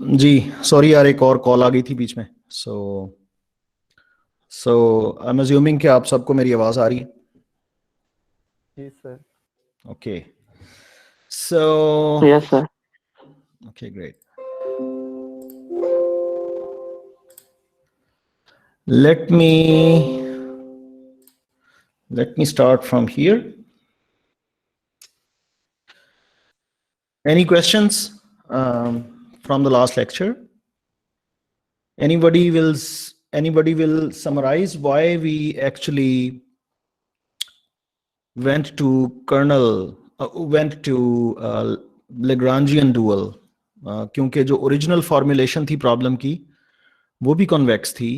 जी sorry यार, एक और कॉल आ गई थी बीच में। सो आई एम अज्यूमिंग कि आप सबको मेरी आवाज़ आ रही है। जी sir. Okay so Yes, sir. Okay great. let me start from here. Any questions from the last lecture? Anybody will summarize why we actually went to Lagrangian dual? क्योंकि जो ओरिजिनल फॉर्मुलेशन थी प्रॉब्लम की वो भी convex थी,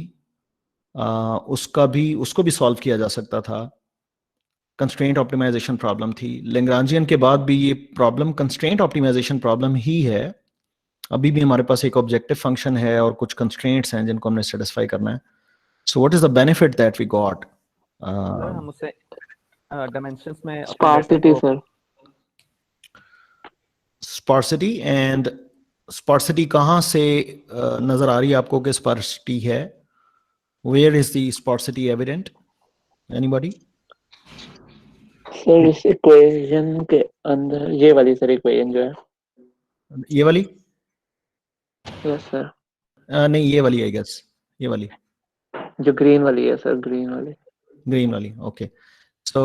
उसको भी solve किया जा सकता था। कंस्ट्रेंट ऑप्टिमाइजेशन प्रॉब्लम थी। लैग्रांजियन के बाद भी ये प्रॉब्लम कंस्ट्रेंट ऑप्टिमाइजेशन प्रॉब्लम ही है। अभी भी हमारे पास एक ऑब्जेक्टिव फंक्शन है और कुछ कंस्ट्रेंट्स हैं जिनको हमने सेटिस्फाई करना है। So what is the benefit that we got? Sir हम उसे डायमेंशंस में अपने Sparsity, डेटा को sir. स्पार्सिटी। एंड स्पार्सिटी कहाँ से नजर आ रही है आपको कि स्पार्सिटी है? Where is the sparsity evident? Anybody? Sir इस इक्वेशन के अंदर ये वाली सर इक्वेशन जो है। ये वाली? Yes sir. नहीं, ये वाली आई गेस, ये वाली जो ग्रीन वाली है सर, ग्रीन वाली। ग्रीन वाली। ओके सो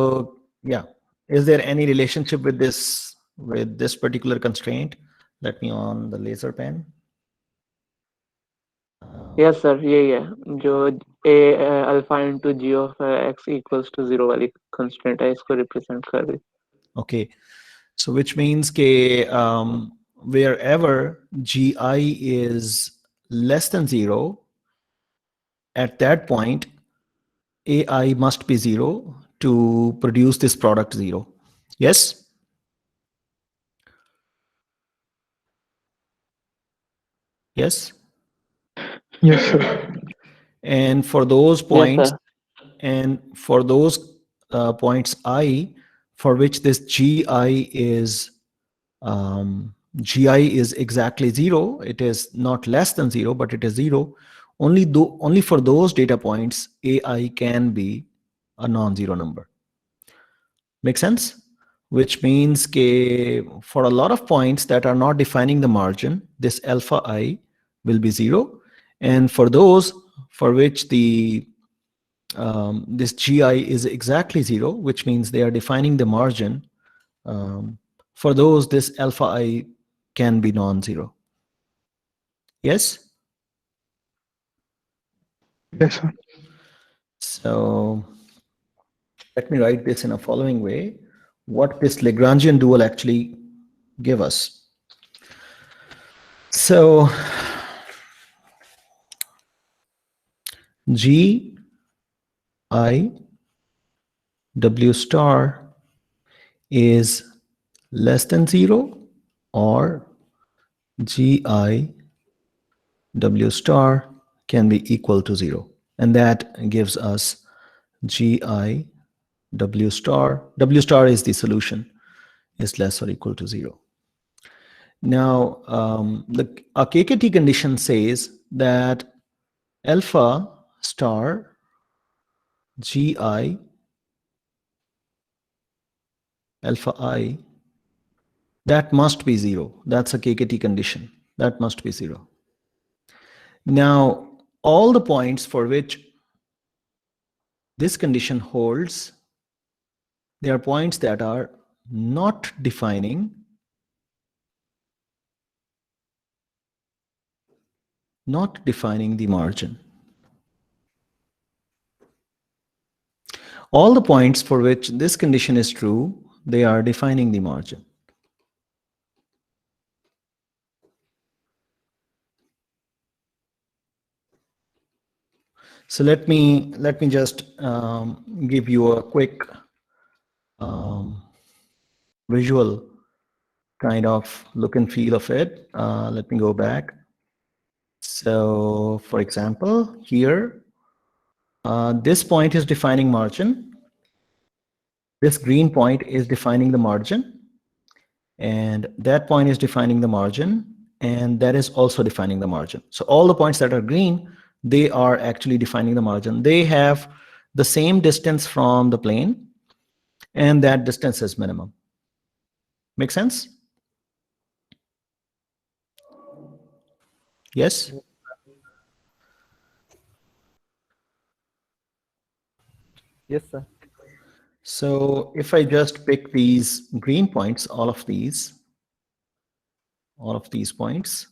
या, is there any relationship with this particular constraint? Let me on the laser pen. Yes sir यही है जो a alpha into g of x equals to 0 वाली कंस्टेंट है, इसको रिप्रेजेंट कर रही। Okay, so which means ke wherever gi is less than 0, at that point ai must be 0 to produce this product 0. Yes? Yes? Yes, sir. And for those points, sir. and for those points I, for which this gi is exactly 0, it is not less than 0 but it is 0, only for those data points ai can be a non-zero number. Make sense? Which means for a lot of points that are not defining the margin, this alpha I will be 0, and for those for which this gi is exactly 0, which means they are defining the margin, for those this alpha I can be non-zero. Yes? Yes, sir. So let me write this in a following way, what this Lagrangian dual actually give us. So G I W star is less than 0, or Gi W star can be equal to 0, and that gives us Gi W star. W star is the solution, is less or equal to 0. Now a KKT condition says that alpha star Gi alpha I, that must be 0. That's a KKT condition. That must be 0. Now, all the points for which this condition holds, they are points that are not defining the margin. All the points for which this condition is true, they are defining the margin. So let me just give you a quick visual kind of look and feel of it. Let me go back. So for example, here, this point is defining margin. This green point is defining the margin, and that point is defining the margin, and that is also defining the margin. So all the points that are green, they are actually defining the margin. They have the same distance from the plane, and that distance is minimum. Make sense? Yes? Yes, sir. So if I just pick these green points, all of these points,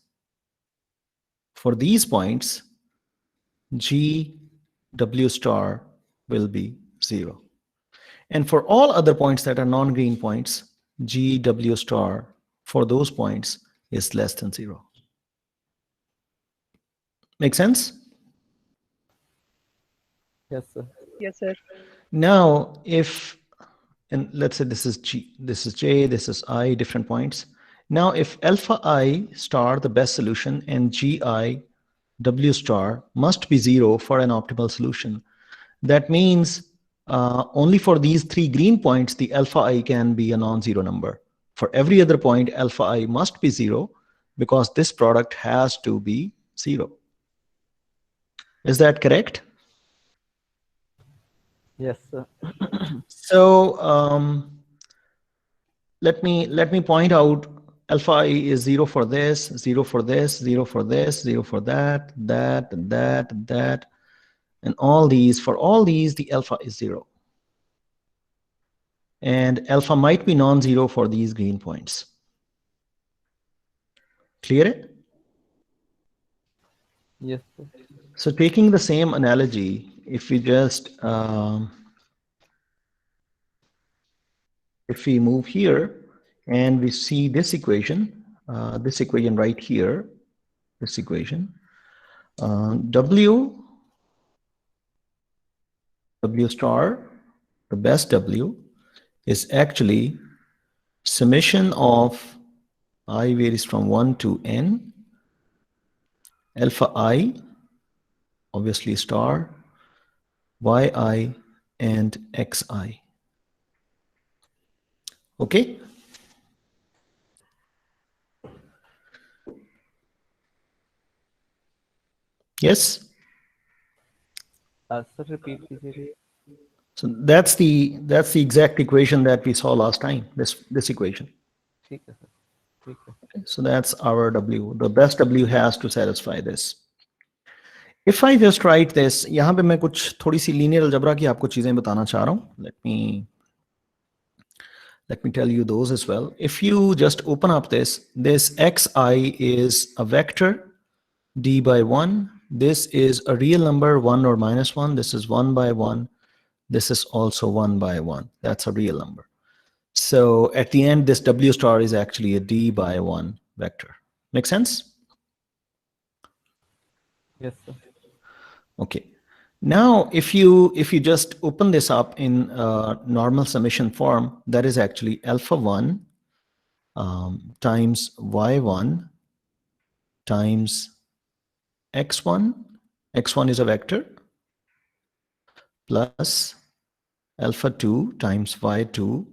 for these points, G W star will be 0. And for all other points that are non-green points, G W star for those points is less than 0. Make sense? Yes, sir. Yes, sir. Now, if, and let's say this is G, this is J, this is I, different points. Now, if alpha I star the best solution and Gi W star must be 0 for an optimal solution, that means only for these 3 green points, the alpha I can be a non-zero number. For every other point, alpha I must be 0 because this product has to be 0. Is that correct? Yes, sir. So let me point out alpha I is 0 for this, 0 for this, 0 for this, 0 for that, that, and that, and that, and all these. For all these, the alpha is 0. And alpha might be non-zero for these green points. Clear it? Yes, sir. So taking the same analogy, if we just if we move here and we see this equation right here, this equation, W star, the best W, is actually summation of I varies from 1 to n, alpha I, obviously star, yi, and xi. Okay? Yes? Sir, repeat कीजिए. So that's the exact equation that we saw last time, this equation. ठीक है, sir. ठीक है. So that's our W. The best W has to satisfy this. If I just write this, यहाँ पे मैं कुछ थोड़ी सी linear algebra की आपको चीजें बताना चाह रहा हूँ. Let me tell you those as well. If you just open up this xi is a vector d by 1. This is a real number 1 or minus 1. This is 1 by 1. This is also 1 by 1. That's a real number. So at the end, this W star is actually a d by 1 vector. Make sense? Yes, sir. Okay. Now, if you just open this up in normal summation form, that is actually alpha 1 times y1 times x1. x1 is a vector, plus alpha 2 times y2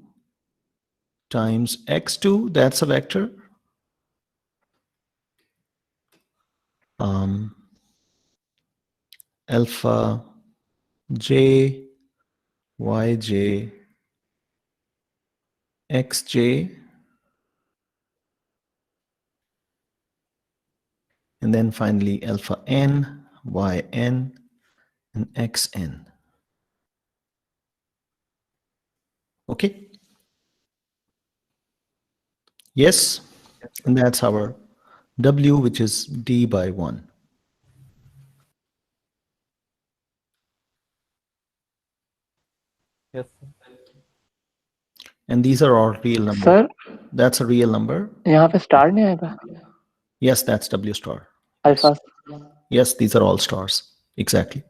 times x2, that's a vector, alpha j yj xj, and then finally alpha n yn and xn. Okay? Yes? And that's our W, which is d by 1. Yes, sir. And these are all real numbers. Sir, That's a real number. यहाँ पे star नहीं आएगा? Yes, that's W star. Alpha. Yes, these are all stars. Exactly.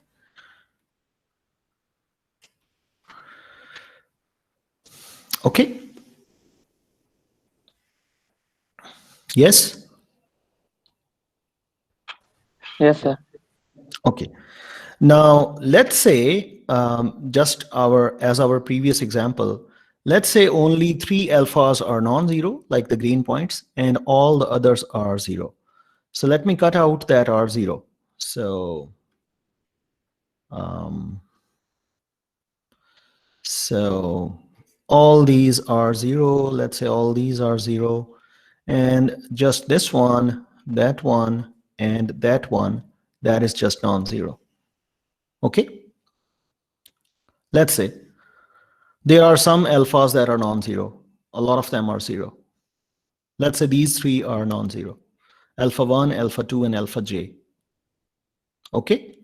Okay. Yes? Yes, sir. Okay. Now, let's say just as our previous example, Let's say only 3 alphas are non-zero, like the green points, and all the others are 0. So let me cut out that are 0. So, so all these are 0. Let's say all these are 0. And just this one, and that one, that is just non-zero. Okay? Let's say there are some alphas that are non-zero. A lot of them are 0. Let's say these 3 are non-zero. Alpha 1, alpha 2, and alpha j. Okay?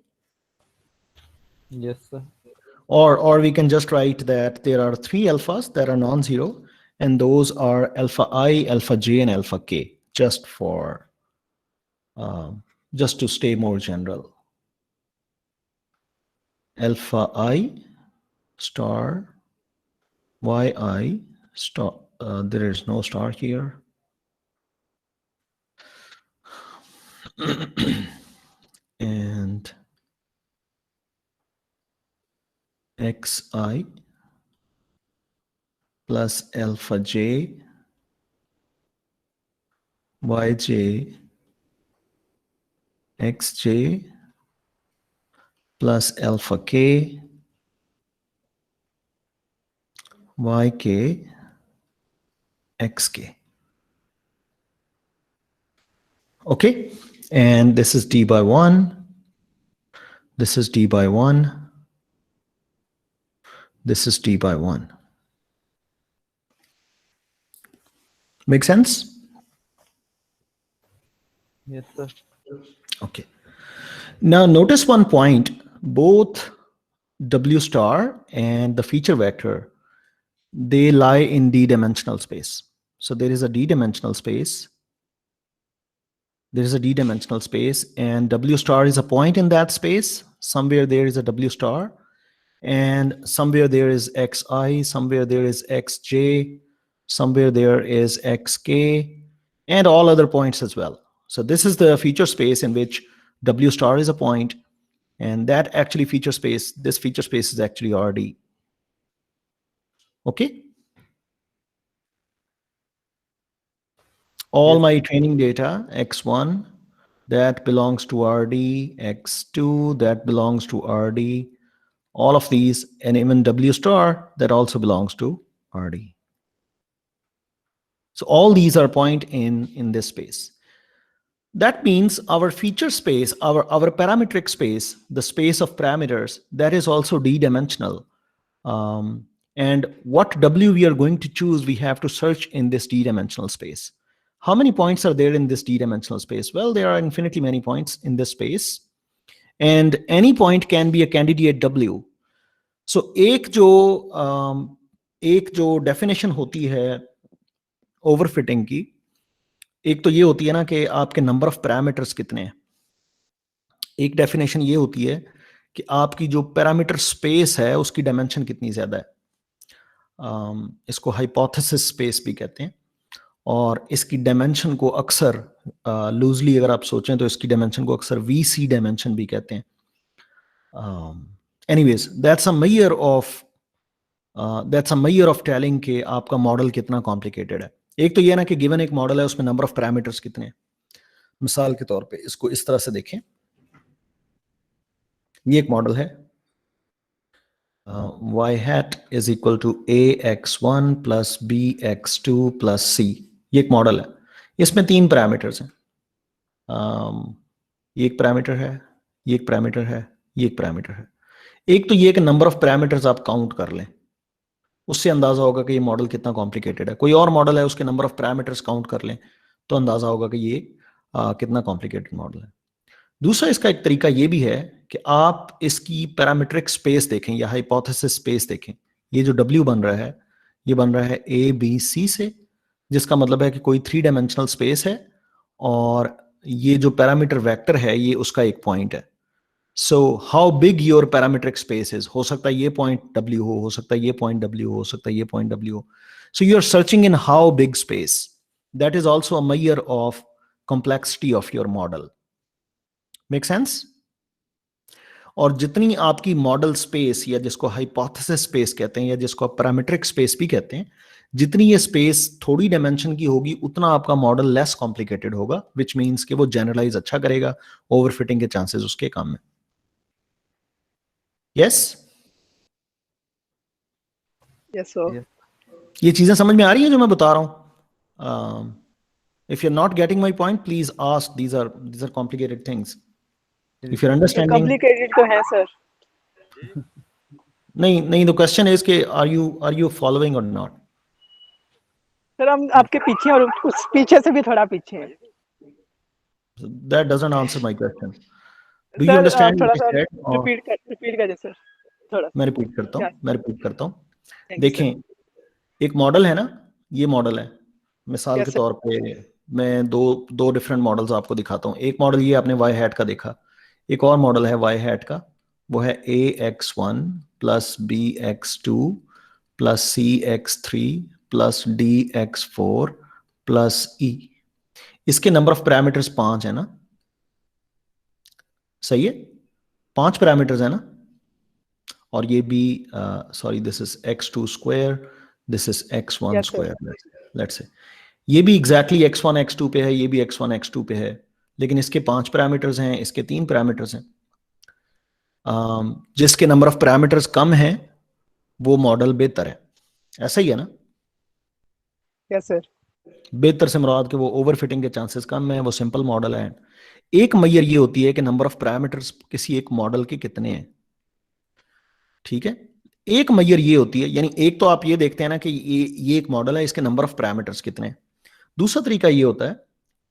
Yes, sir. Or we can just write that there are 3 alphas that are non-zero, and those are alpha I, alpha j, and alpha k, just for just to stay more general. Alpha I star yi star, there is no star here. And xi plus alpha j yj xj plus alpha k yk xk. Okay, and this is d by 1, this is d by 1, this is d by 1. Make sense? Yes, sir. Okay. Now notice one point, both W star and the feature vector, they lie in d-dimensional space. So there is a d-dimensional space. There is a d-dimensional space, and W star is a point in that space. Somewhere there is a W star, and somewhere there is xi, somewhere there is xj, somewhere there is xk, and all other points as well. So this is the feature space in which W star is a point, and that actually feature space, this feature space is actually RD. Okay? All Yes. my training data, x1, that belongs to RD, x2, that belongs to RD, all of these, and even W star, that also belongs to RD. So all these are point in this space. That means our feature space, our parametric space, the space of parameters, that is also d-dimensional. And what W we are going to choose, we have to search in this d-dimensional space. How many points are there in this d-dimensional space? Well, there are infinitely many points in this space, and any point can be a candidate W. So एक जो definition होती है overfitting की, एक तो ये होती है ना कि आपके number of parameters कितने हैं. एक definition ये होती है कि आपकी जो parameter space है उसकी dimension कितनी ज्यादा है. इसको hypothesis space भी कहते हैं, और इसकी डायमेंशन को अक्सर लूजली अगर आप सोचें तो इसकी डायमेंशन को अक्सर VC डायमेंशन भी कहते हैं. Anyways that's a measure of telling कि आपका मॉडल कितना कॉम्प्लिकेटेड है. एक तो ये ना कि गिवन एक मॉडल है, उसमें नंबर ऑफ पैरामीटर्स कितने हैं. मिसाल के तौर पे इसको इस तरह से देखें, ये एक मॉडल है, y hat is equal to ax1 plus bx2 plus c. ये एक मॉडल है, इसमें 3 पैरामीटर्स हैं. ये एक पैरामीटर है, ये एक पैरामीटर है, ये एक पैरामीटर है. एक तो ये कि नंबर ऑफ पैरामीटर्स आप काउंट कर लें, उससे अंदाजा होगा कि ये मॉडल कितना कॉम्प्लिकेटेड है. कोई और मॉडल है, उसके नंबर ऑफ पैरामीटर्स काउंट कर लें तो अंदाजा होगा कि ये कितना कॉम्प्लिकेटेड मॉडल है. दूसरा इसका एक तरीका ये भी है कि आप इसकी पैरामीट्रिक स्पेस देखें या हाइपोथेसिस स्पेस देखें. ये जो W बन रहा है, ये बन रहा है ABC से, जिसका मतलब है कि कोई 3 डायमेंशनल स्पेस है, और ये जो पैरामीटर वेक्टर है ये उसका एक पॉइंट है. So how big your parametric space is, हो सकता है ये पॉइंट W हो सकता है ये पॉइंट W हो सकता है ये पॉइंट W हो. So you are searching in how big space. That is also a measure of complexity of your model. Make sense? और जितनी आपकी मॉडल स्पेस या जिसको हाइपोथेसिस स्पेस कहते हैं या जिसको पैरामीट्रिक स्पेस भी कहते हैं, जितनी ये स्पेस थोड़ी डायमेंशन की होगी उतना आपका मॉडल लेस कॉम्प्लिकेटेड होगा, विच मीन्स कि वो जनरलाइज अच्छा करेगा, ओवरफिटिंग के चांसेस उसके कम है। Yes yes sir. Yes. ये चीजें समझ में आ रही हैं जो मैं बता रहा हूं? If you are not getting my point please ask, these are complicated things. If you are understanding, complicated तो है सर। नहीं द क्वेश्चन इज के आर यू फॉलोइंग और नॉट? सर हम आपके पीछे और उस पीछे से भी थोड़ा पीछे हैं। That doesn't answer my question. Do you sir understand थोड़ा what सा I said? और रिपीट कर सर थोड़ा। मैं रिपीट करता हूँ, Thank you, देखें, एक मॉडल है ना, ये मॉडल है, मिसाल Yes, के sir. तौर पे मैं दो डिफरेंट मॉडल्स आपको दिखाता हूँ। एक मॉडल ये आपने y हैट का देखा, एक और मॉडल है y हैट का, वो है ax1 plus bx2 plus cx3 plus dx4 plus e। इसके नंबर ऑफ पैरामीटर्स 5 है ना, सही है, 5 पैरामीटर्स है ना। और ये भी sorry this is x2 square, this is x1 Yes, sir. Square, let's say ये भी एग्जैक्टली x1 x2 पे है, ये भी x1 x2 पे है, लेकिन इसके 5 पैरामीटर्स हैं, इसके 3 पैरामीटर्स हैं। जिसके नंबर ऑफ पैरामीटर्स कम है वो मॉडल बेहतर है, ऐसा ही है ना। Yes sir. बेहतर से मुराद कि वो ओवरफिटिंग के चांसेस कम है, वो सिंपल मॉडल है। एक मैयर ये होती है कि नंबर ऑफ पैरामीटर्स किसी एक मॉडल के कितने हैं, ठीक है। एक मैयर ये होती है, यानी एक तो आप ये देखते हैं ना कि ये एक मॉडल है, इसके नंबर ऑफ पैरामीटर्स कितने हैं। दूसरा तरीका ये होता है,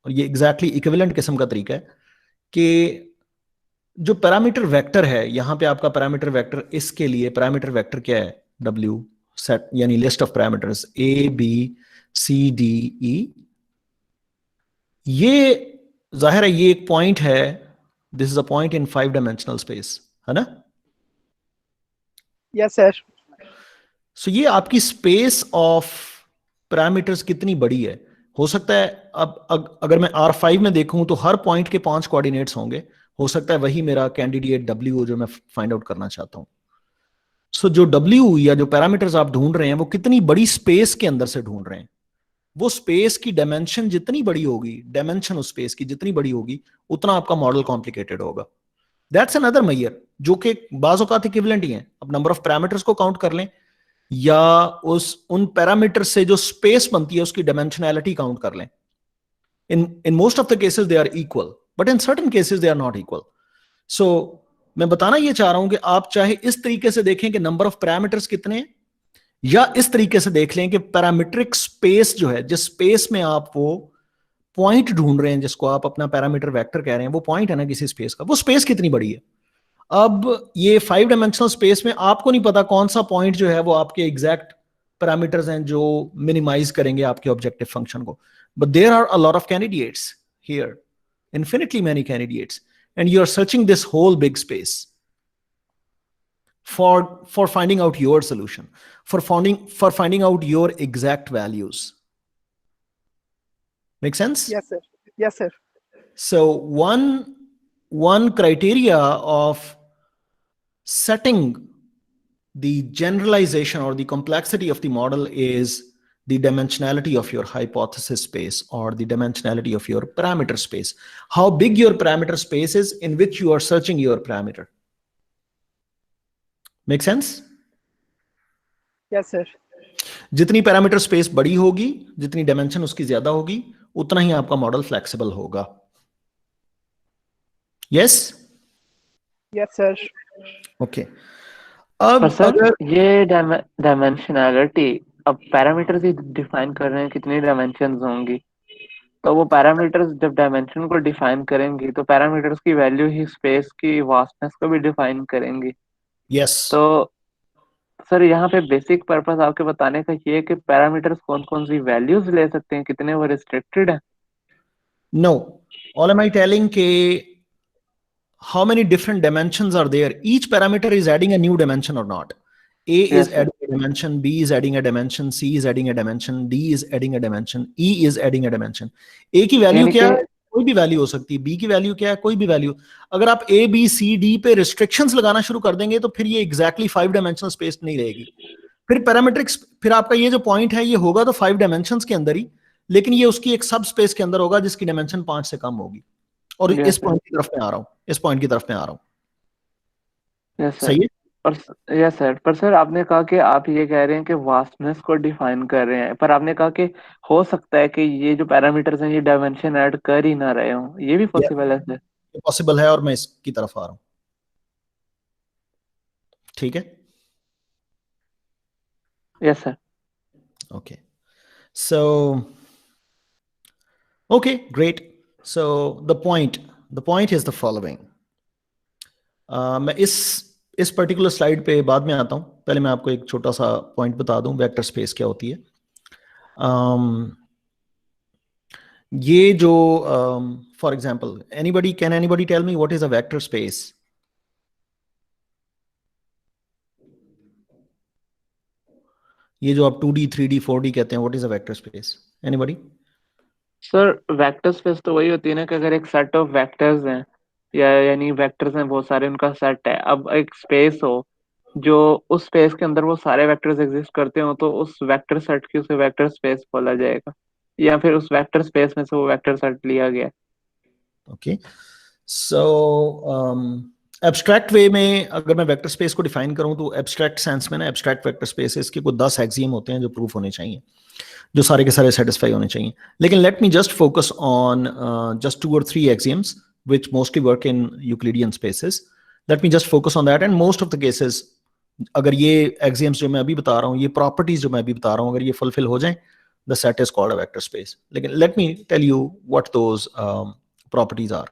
और ये एग्जैक्टली इक्विवेलेंट किस्म का तरीका है, कि जो पैरामीटर वेक्टर है, यहां पे आपका पैरामीटर वेक्टर, इसके लिए पैरामीटर वेक्टर क्या है, W सेट, यानी list of parameters A B C D E। ये जाहिर है ये एक पॉइंट है, this is a point in 5 dimensional space, है ना। Yes sir. सो ये आपकी स्पेस ऑफ पैरामीटर्स कितनी बड़ी है, हो सकता है अब अगर मैं R5 में देखूं तो हर पॉइंट के 5 कोऑर्डिनेट्स होंगे, हो सकता है वही मेरा कैंडिडेट W हो जो मैं फाइंड आउट करना चाहता हूं। सो जो W या जो पैरामीटर्स आप ढूंढ रहे हैं वो कितनी बड़ी स्पेस के अंदर से ढूंढ रहे हैं, वो स्पेस की डायमेंशन जितनी बड़ी होगी, डायमेंशन उस स्पेस की जितनी बड़ी होगी उतना आपका मॉडल कॉम्प्लिकेटेड होगा। दैट्स अनदर मेजर जो कि बाज़ औक़ात इक्विवेलेंट ही है। अब नंबर ऑफ पैरामीटर्स को काउंट कर लें या उन पैरामीटर से जो स्पेस बनती है उसकी डायमेंशनैलिटी काउंट कर लें। In most of the cases they are equal, but in certain cases they are not equal. So मैं बताना ये चाह रहा हूं कि आप चाहे इस तरीके से देखें कि नंबर ऑफ पैरामीटर्स कितने हैं, या इस तरीके से देख लें कि पैरामीट्रिक स्पेस जो है, जिस स्पेस में आप वो पॉइंट ढूंढ रहे हैं जिसको आप अपना पैरामीटर वेक्टर कह रहे हैं, वो पॉइंट है ना किसी स्पेस का, वो स्पेस कितनी बड़ी है। अब ये 5 डायमेंशनल स्पेस में आपको नहीं पता कौन सा पॉइंट जो है वो आपके एग्जैक्ट पैरामीटर्स हैं जो मिनिमाइज करेंगे आपके ऑब्जेक्टिव फंक्शन को, but there are a lot of candidates here, infinitely many candidates, and you are searching this whole big space for finding out your solution, for finding out your exact values. Make sense? Yes sir. Yes sir. So one criteria of setting the generalization or the complexity of the model is the dimensionality of your hypothesis space or the dimensionality of your parameter space. How big your parameter space is in which you are searching your parameter. Make sense? Yes sir. जितनी parameter space बड़ी होगी, जितनी dimension उसकी ज्यादा होगी, उतना ही आपका model flexible होगा। Yes yes sir. ओके। अब पर सर अगर ये डायमेंशनैलिटी, अब पैरामीटर्स ही डिफाइन कर रहे हैं कितनी डायमेंशंस होंगी, तो वो पैरामीटर्स जब डायमेंशन को डिफाइन करेंगी तो पैरामीटर्स की वैल्यू ही स्पेस की वास्टनेस को भी डिफाइन करेंगी। यस, तो सर यहाँ पे बेसिक पर्पस आपके बताने का ये है कि पैरामीटर्स कौन कौन सी वैल्यूज ले सकते हैं, कितने वो रिस्ट्रिक्टेड है। no, all am I telling ke how many different dimensions are there, each parameter is adding a new dimension or not. A Yes, is sir. adding a dimension, B is adding a dimension, C is adding a dimension, D is adding a dimension, E is adding a dimension. A की value यानी क्या कि- है, कोई भी value हो सकती है, बी की वैल्यू क्या है, कोई भी वैल्यू। अगर आप ए बी सी डी पे रिस्ट्रिक्शंस लगाना शुरू कर देंगे तो फिर ये एग्जैक्टली 5 डायमेंशनल स्पेस नहीं रहेगी। फिर पैरामीट्रिक्स, फिर आपका ये जो पॉइंट है ये होगा तो 5 डायमेंशंस के अंदर ही, लेकिन ये उसकी एक सब स्पेस के अंदर होगा जिसकी डायमेंशन 5 से कम होगी। और Yes, इस sir. पॉइंट की तरफ मैं आ रहा हूँ, इस पॉइंट की तरफ मैं आ रहा हूँ। Yes sir. सही है? और यस सर, पर सर आपने कहा कि आप ये कह रहे हैं कि वास्टनेस को डिफाइन कर रहे हैं, पर आपने कहा कि हो सकता है कि ये जो पैरामीटर्स हैं ये डायमेंशन ऐड कर ही ना रहे हों, ये भी पॉसिबल है सर? ये पॉसिबल है और मैं इसकी तरफ आ रहा हूँ। ठीक है? Yes sir. Okay. So, okay, great. So the point is the following. मैं इस पर्टिकुलर स्लाइड पे बाद में आता हूं, पहले मैं आपको एक छोटा सा पॉइंट बता दूं वेक्टर स्पेस क्या होती है। ये जो for example can anybody tell me what is a vector space? ये जो आप 2D 3D 4D कहते हैं, what is a vector space? Anybody? Sir vector space तो वही होती है ना कि अगर एक सेट ऑफ वेक्टर्स हैं या यानी वेक्टर्स हैं बहुत सारे, उनका सेट है, अब एक स्पेस हो जो उस स्पेस के अंदर वो सारे वेक्टर्स एग्जिस्ट करते हो तो उस वेक्टर सेट की उसे वेक्टर स्पेस बोला जाएगा, या फिर उस वेक्टर स्पेस में से वो वेक्टर सेट लिया गया। ओके, सो एब्स्ट्रैक्ट वे में अगर मैं वेक्टर स्पेस को डिफाइन करूं तो एब्स्ट्रैक्ट सेंस में ना, एब्स्ट्रैक्ट वेक्टर स्पेसेस के कुछ 10 एक्सियम होते हैं जो प्रूफ होने चाहिए, जो सारे के सारे सेटिस्फाई होने चाहिए। लेकिन let me just focus on just 2 or 3 axioms which mostly work in Euclidean spaces. Let me just focus on that, and most of the cases अगर ये axioms जो मैं अभी बता रहा हूँ, ये प्रॉपर्टीज जो मैं अभी बता रहा हूँ, अगर ये फुलफिल हो जाए, the set is called a vector space. लेकिन let me tell you what those properties are.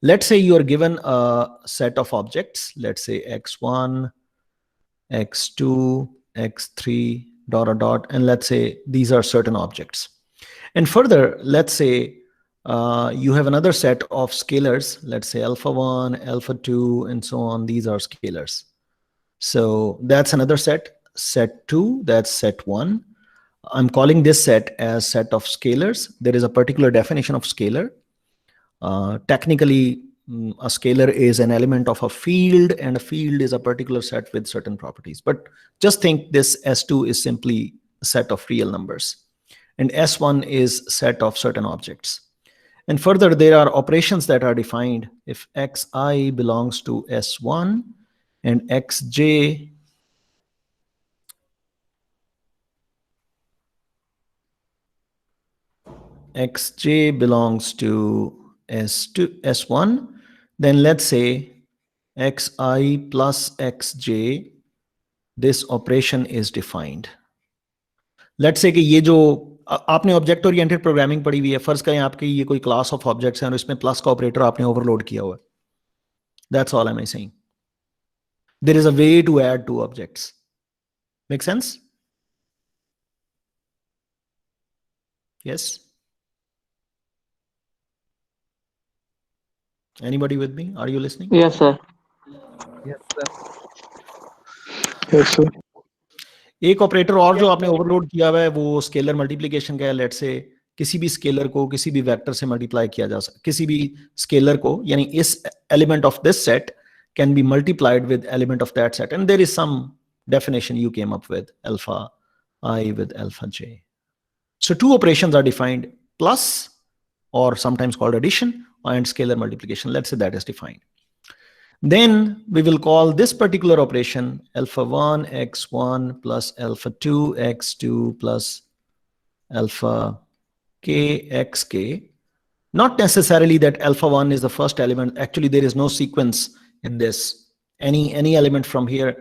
Let's say you are given a set of objects, let's say x1, x2, x3, dot or dot, and let's say these are certain objects. And further, let's say you have another set of scalars, let's say alpha 1, alpha 2, and so on. These are scalars. So that's another set. Set 2, that's set 1. I'm calling this set as set of scalars. There is a particular definition of scalar. Technically, a scalar is an element of a field, and a field is a particular set with certain properties. But just think this S2 is simply a set of real numbers, and S1 is set of certain objects. And further, there are operations that are defined. If xi belongs to S1 and xj belongs to S1, then let's say xi plus xj, this operation is defined. Let's say कि ये जो आपने object oriented programming पढ़ी हुई है, फर्ज करें आपकी ये कोई क्लास ऑफ ऑब्जेक्ट्स हैं और इसमें प्लस का ऑपरेटर आपने ओवरलोड किया हुआ है। That's all I'm saying. There is a way to add two objects. Make sense? Yes? Anybody with me? Are you listening? Yes sir. Yes, sir. Yes, sir. एक operator और जो आपने overload किया हुआ है वो स्केलर मल्टीप्लिकेशन का है। लेट्स से किसी भी स्केलर को किसी भी वेक्टर से मल्टीप्लाई किया जा सकता, किसी भी स्केलर को, यानी इस element of this set can be multiplied with element of that set, and there is some definition you came up with, alpha I with alpha j. So two operations are defined, plus, or sometimes called addition, and scalar multiplication. Let's say that is defined. Then we will call this particular operation alpha 1 x1 plus alpha 2 x2 plus alpha k xk. Not necessarily that alpha 1 is the first element. Actually, there is no sequence in this. Any element from here.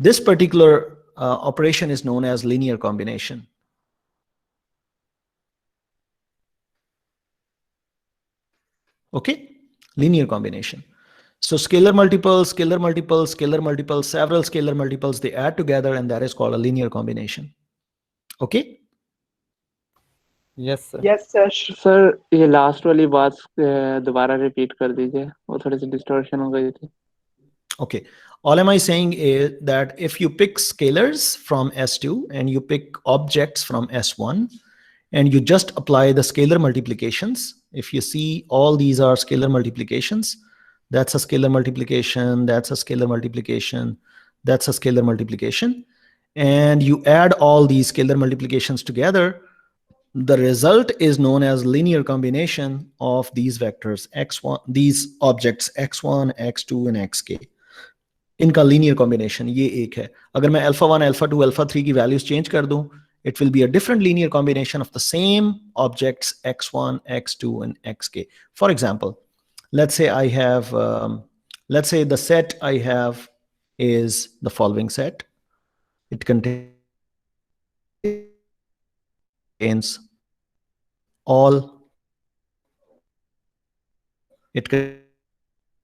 This particular operation is known as linear combination. Okay? Linear combination. So scalar multiples, scalar multiples, scalar multiples, several scalar multiples, they add together, and that is called a linear combination. Okay? Yes, sir. Yes sir. Sir ये last वाली बात दोबारा repeat कर दीजिए, वो थोड़ी सी distortion हो गई थी। Okay. All am I saying is that if you pick scalars from S2 and you pick objects from S1 and you just apply the scalar multiplications. If you see, all these are scalar multiplications. That's a scalar multiplication, that's a scalar multiplication, that's a scalar multiplication. And you add all these scalar multiplications together, the result is known as linear combination of these vectors x1, these objects x1, x2 and xk. इनका linear combination ये एक है. अगर मैं alpha 1, alpha 2, alpha 3 की values change कर दूं, it will be a different linear combination of the same objects x1, x2 and xk. For example, let's say I have, let's say the set I have is the following set. It contains all, it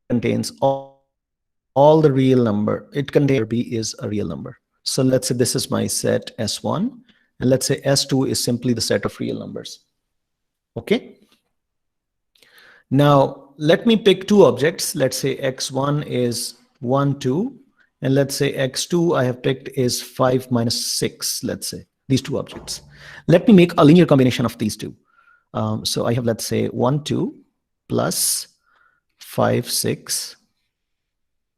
contains all the real number. It contains B is a real number. So let's say this is my set S1, and let's say S2 is simply the set of real numbers. Okay. Now let me pick two objects. Let's say X1 is 1, 2, and let's say X2 I have picked is 5 minus 6, let's say, these two objects. Let me make a linear combination of these two. So I have, let's say 1, 2 plus 5, 6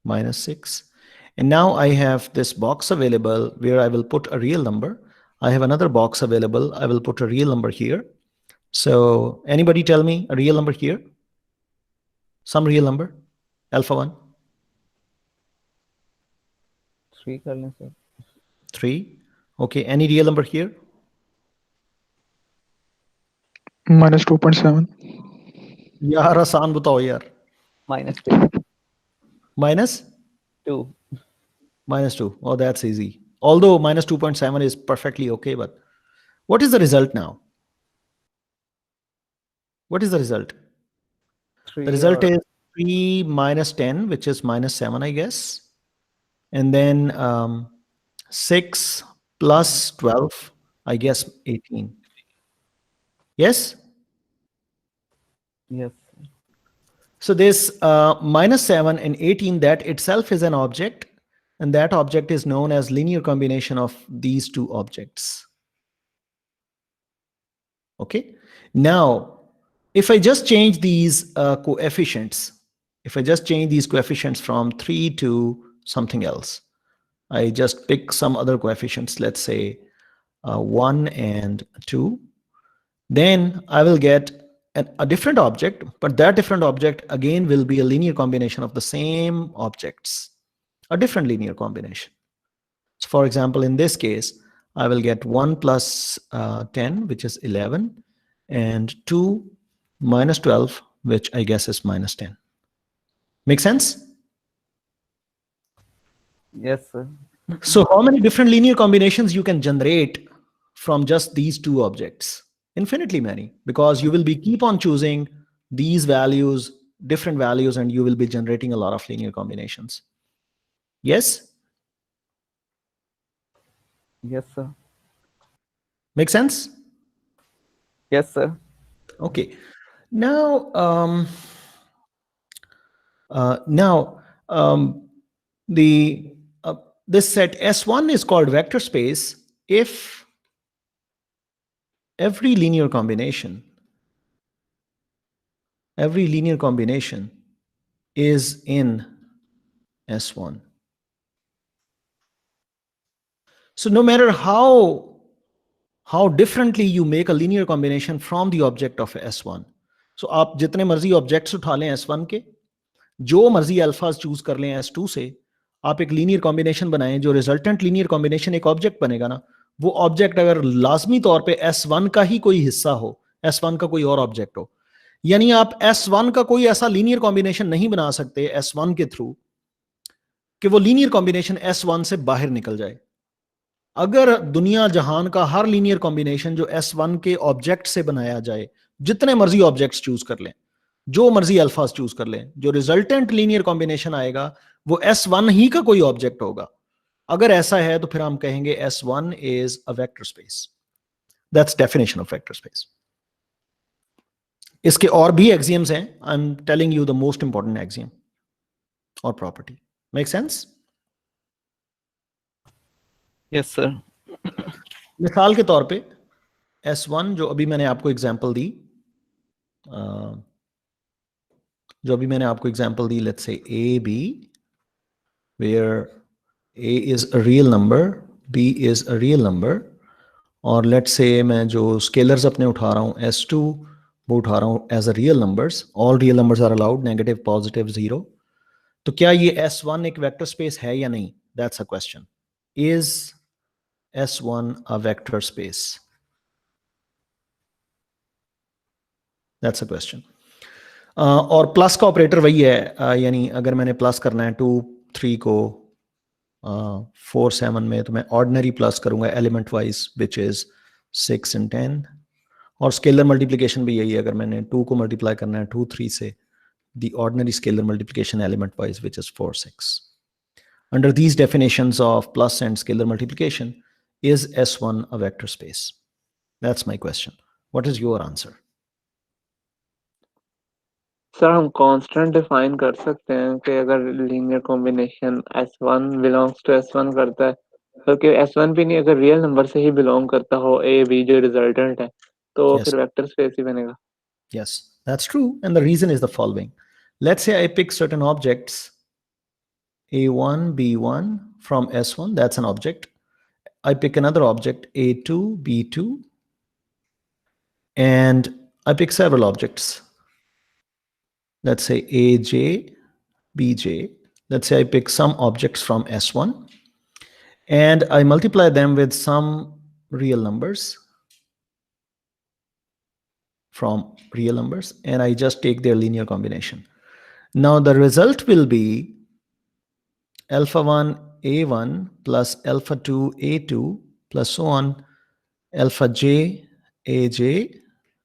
minus 6. And now I have this box available where I will put a real number. I have another box available. I will put a real number here. So anybody tell me a real number here? Some real number? Alpha 1? 3 कर लें sir. 3. Okay. Any real number here? minus 2.7. यार आसान बताओ यार. -2. Minus? 2. Minus 2. Oh, that's easy. Although minus 2.7 is perfectly okay, but what is the result now? What is the result? 3 The result और is 3 minus 10, which is minus 7, I guess. And then 6 plus 12, I guess 18. Yes? yes. So this minus 7 and 18, that itself is an object, and that object is known as linear combination of these two objects. Okay. Now, if I just change these coefficients, if I just change these coefficients from 3 to something else, I just pick some other coefficients, let's say 1 and 2, then I will get a different object, but that different object again will be a linear combination of the same objects, a different linear combination. So for example, in this case, I will get 1 plus 10, which is 11, and 2 minus 12, which I guess is minus 10. Make sense? Yes, sir. So how many different linear combinations you can generate from just these two objects? Infinitely many, because you will be keep on choosing these values, different values, and you will be generating a lot of linear combinations. Yes? Yes, sir. Make sense? Yes, sir. Okay. Now, this set S1 is called vector space if every linear combination is in S1. So no matter how differently you make a linear combination from the object of S1, so आप जितने मर्जी objects उठा लें S1 के, जो मर्जी अल्फाज choose कर लें S2 से, आप एक लीनियर कॉम्बिनेशन बनाएं, जो रिजल्टेंट लीनियर कॉम्बिनेशन एक ऑब्जेक्ट बनेगा ना, वो ऑब्जेक्ट अगर लाजमी तौर पे S1 का ही कोई हिस्सा हो, S1 का कोई और ऑब्जेक्ट हो, यानी आप S1 का कोई ऐसा लीनियर कॉम्बिनेशन नहीं बना सकते S1 के थ्रू कि वो लीनियर कॉम्बिनेशन S1 से बाहर निकल जाए. अगर दुनिया जहान का हर लीनियर कॉम्बिनेशन जो S1 के ऑब्जेक्ट से बनाया जाए, जितने मर्जी ऑब्जेक्ट्स चूज कर लें, जो मर्जी अल्फाज चूज कर लें, जो रिजल्टेंट लीनियर कॉम्बिनेशन आएगा वो S1 ही का कोई ऑब्जेक्ट होगा. अगर ऐसा है तो फिर हम कहेंगे S1 is a vector space. That's definition of vector space. इसके और भी axioms हैं. I'm telling you the most important axiom or property. Make sense? Yes, sir. मिसाल के तौर पे S1 जो अभी मैंने आपको example the, let's say A, B, where A is a real number, B is a real number, और let's say मैं जो स्केलर्स अपने उठा रहा हूँ S2 वो उठा रहा हूँ as a real numbers, all real numbers are allowed, negative, positive, zero. तो क्या ये S1 एक वेक्टर स्पेस है या नहीं? That's a question. Is S1 a vector space? That's a question. और प्लस का ऑपरेटर वही है, यानी अगर मैंने प्लस करना है 2, 3 को 4, 7 में, तो मैं ऑर्डिनरी प्लस करूंगा element wise, which is 6 and 10। और स्केलर मल्टीप्लिकेशन भी यही है, अगर मैंने 2 को मल्टीप्लाई करना है 2, 3 से, the ordinary scalar multiplication element wise, which is 4, 6. Under these definitions of plus and scalar multiplication, is S1 a vector space? That's my question. What is your answer? Sir हम कांस्टेंट डिफाइन कर सकते हैं कि अगर linear combination S1 belongs to S1 करता है, क्योंकि S1 भी नहीं, अगर रियल नंबर से ही बिलोंग करता हो A B जो रिजल्टेंट है, तो Yes. फिर वेक्टर स्पेस ही बनेगा। Yes, that's true. And the reason is the following. Let's say I pick certain objects, A1, B1 from S1, that's an object. I pick another object, A2, B2, and I pick several objects. Let's say AJ, BJ. Let's say I pick some objects from S1 and I multiply them with some real numbers from real numbers, and I just take their linear combination. Now the result will be alpha 1 A1 plus alpha 2 A2 plus so on alpha j AJ.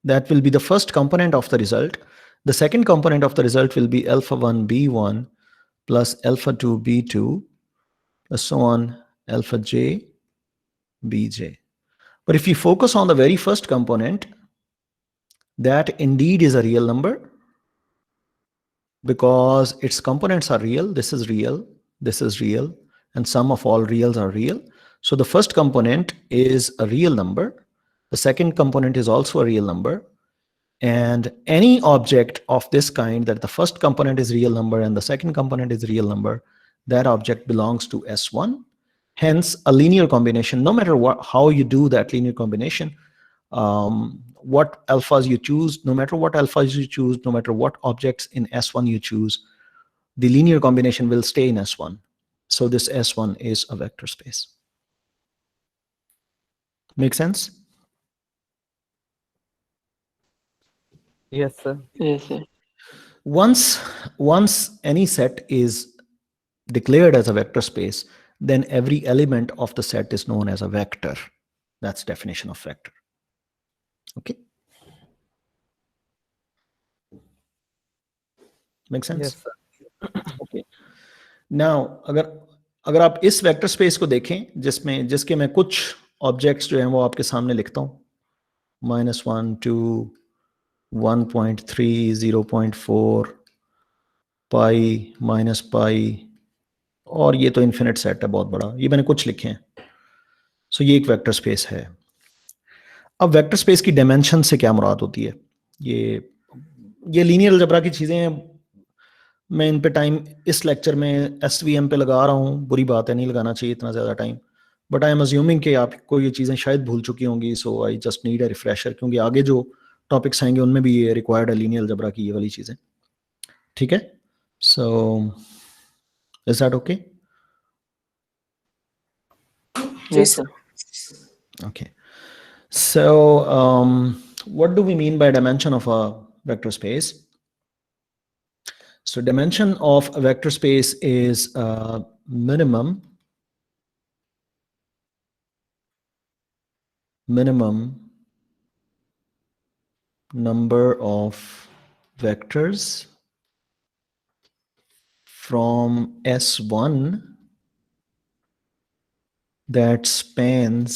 That will be the first component of the result. The second component of the result will be alpha 1 B1 plus alpha 2 B2 plus so on alpha j bj. But if you focus on the very first component, that indeed is a real number because its components are real. This is real, this is real, and sum of all reals are real. So the first component is a real number. The second component is also a real number. And any object of this kind, that the first component is real number and the second component is real number, that object belongs to S1. Hence, a linear combination, no matter how you do that linear combination, what alphas you choose, no matter what alphas you choose, no matter what objects in S1 you choose, the linear combination will stay in S1. So this S1 is a vector space. Make sense? Yes, sir. Yes, sir. Once any set is declared as a vector space, then every element of the set is known as a vector. That's definition of vector. Okay. Make sense? Yes, sir. Okay. Now, अगर आप इस vector space को देखें जिसके मैं कुछ objects जो हैं वो आपके सामने लिखता हूं, -1, 2, 1.3, 0.4, पाई, माइनस पाई, और ये तो इन्फिनिट सेट है बहुत बड़ा, ये मैंने कुछ लिखे हैं। सो ये एक वेक्टर स्पेस है। अब वेक्टर स्पेस की डायमेंशन से क्या मुराद होती है? ये लीनियर अलजेब्रा की चीज़ें हैं, मैं इन पे टाइम इस लेक्चर में SVM पे लगा रहा हूँ, बुरी बात है, नहीं लगाना चाहिए इतना ज़्यादा time, but I am assuming कि आपको ये चीज़ें शायद भूल चुकी होंगी, so I just need a refresher, क्योंकि आगे जो टॉपिक्स आएंगे उनमें भी ये रिक्वायर्ड है लीनियर अलजेब्रा की ये वाली चीज़ें। ठीक है, so is that okay? Yes, sir. Okay. So what do we mean by dimension of a vector space? So dimension of a vector space is minimum number of vectors from S1 that span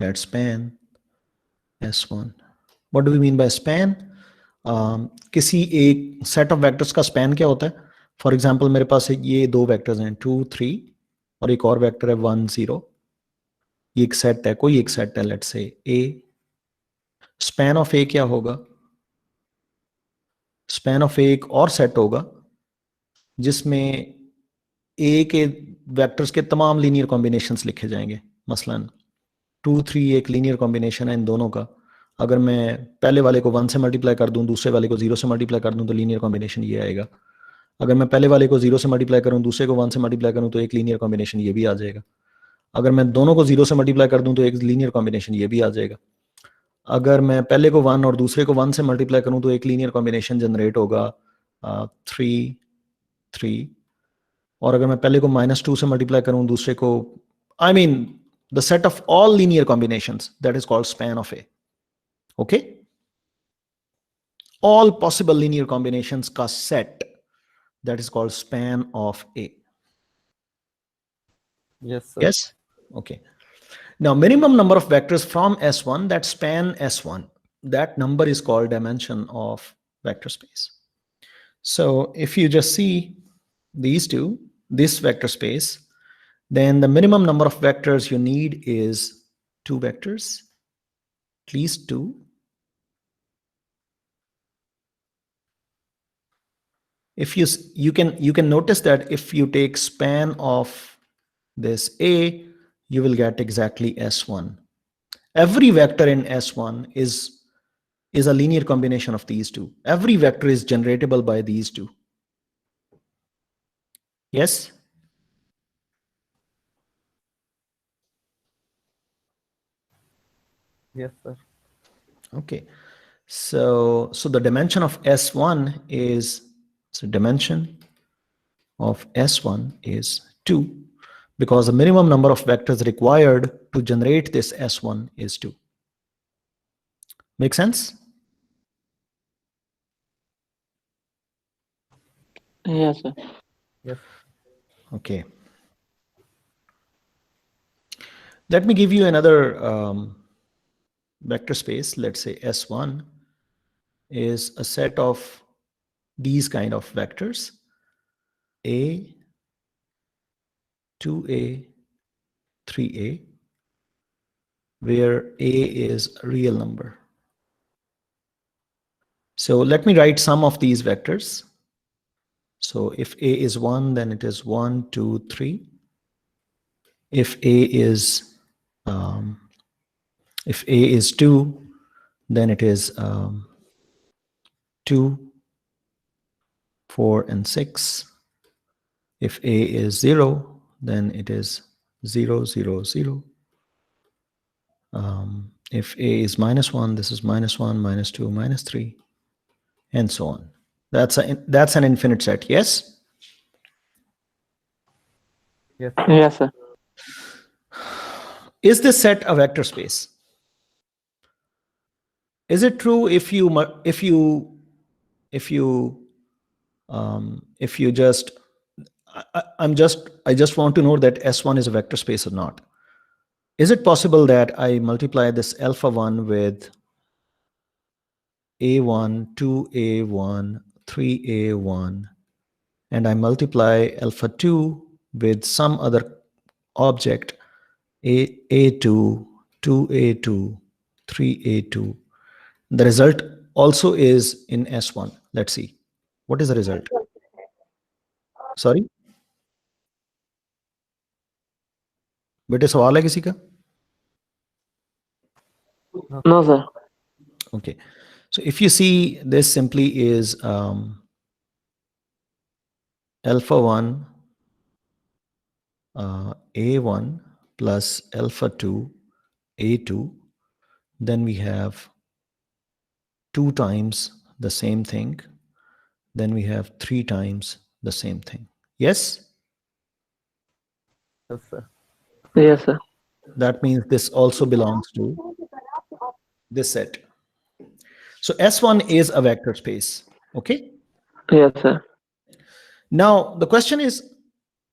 S1. What do we mean by span? किसी एक set of vectors का span क्या होता है? For example मेरे पास ये दो vectors हैं 2, 3 और एक और वेक्टर है 1, 0। ये एक सेट है, कोई एक सेट है, let's say A. Span of ए क्या होगा? स्पैन ऑफ ए एक और सेट होगा जिसमें ए के वेक्टर्स के तमाम लीनियर कॉम्बिनेशंस लिखे जाएंगे। मसलन 2 3 एक लीनियर कॉम्बिनेशन है इन दोनों का। अगर मैं पहले वाले को 1 से मल्टीप्लाई कर दूं, दूसरे वाले को 0 से मल्टीप्लाई कर दूं, तो लीनियर कॉम्बिनेशन ये आएगा। अगर मैं पहले वाले को 0 से मल्टीप्लाई करूं, दूसरे को 1 से मल्टीप्लाई करूं, तो एक लीनियर कॉम्बिनेशन ये भी आ जाएगा। अगर मैं दोनों को 0 से मल्टीप्लाई कर दूं, तो एक लीनियर कॉम्बिनेशन ये भी आ जाएगा। अगर मैं पहले को 1 और दूसरे को 1 से मल्टीप्लाई करूं, तो एक लीनियर कॉम्बिनेशन जनरेट होगा 3 3। और अगर मैं पहले को -2 से मल्टीप्लाई करूं, दूसरे को, I mean the set of all linear combinations, that is called span of A. Okay, all possible linear combinations का set, that is called span of A. Yes, sir. Yes? Okay. Now, minimum number of vectors from S1 that span S1, that number is called dimension of vector space. So if you just see these two, this vector space, then the minimum number of vectors you need is 2 vectors, at least 2. If you can notice that if you take span of this A, you will get exactly S1. Every vector in S1 is a linear combination of these two. Every vector is generatable by these two. Yes? Yes, sir. Okay. So the dimension of S1 is, so dimension of S1 is 2, because the minimum number of vectors required to generate this S1 is 2. Make sense? Yes, sir. Yes. Okay. Let me give you another vector space. Let's say S1 is a set of these kind of vectors: A, 2A, 3A, where A is a real number. So let me write some of these vectors. So if A is 1, then it is 1, 2, 3. If A is 2, then it is 2, 4, and 6. If A is 0, then it is 0, 0, 0. If A is -1, this is -1, -2, -3, and so on. That's an infinite set. Yes? Yes. Yes, sir. Is this set a vector space? Is it true if you just, I just want to know that S1 is a vector space or not. Is it possible that I multiply this alpha 1 with A1, 2A1, 3A1, and I multiply alpha 2 with some other object, A2, 2A2, 3A2. The result also is in S1. Let's see. What is the result? Sorry? बेटे सवाल है किसी का? No, sir. Okay. So if you see, this simply is alpha 1 A1 plus alpha 2 A2. Then we have 2 times the same thing. Then we have 3 times the same thing. Yes? Yes, sir. Yes, sir. That means this also belongs to this set. So S1 is a vector space. Okay? Yes, sir. Now the question is,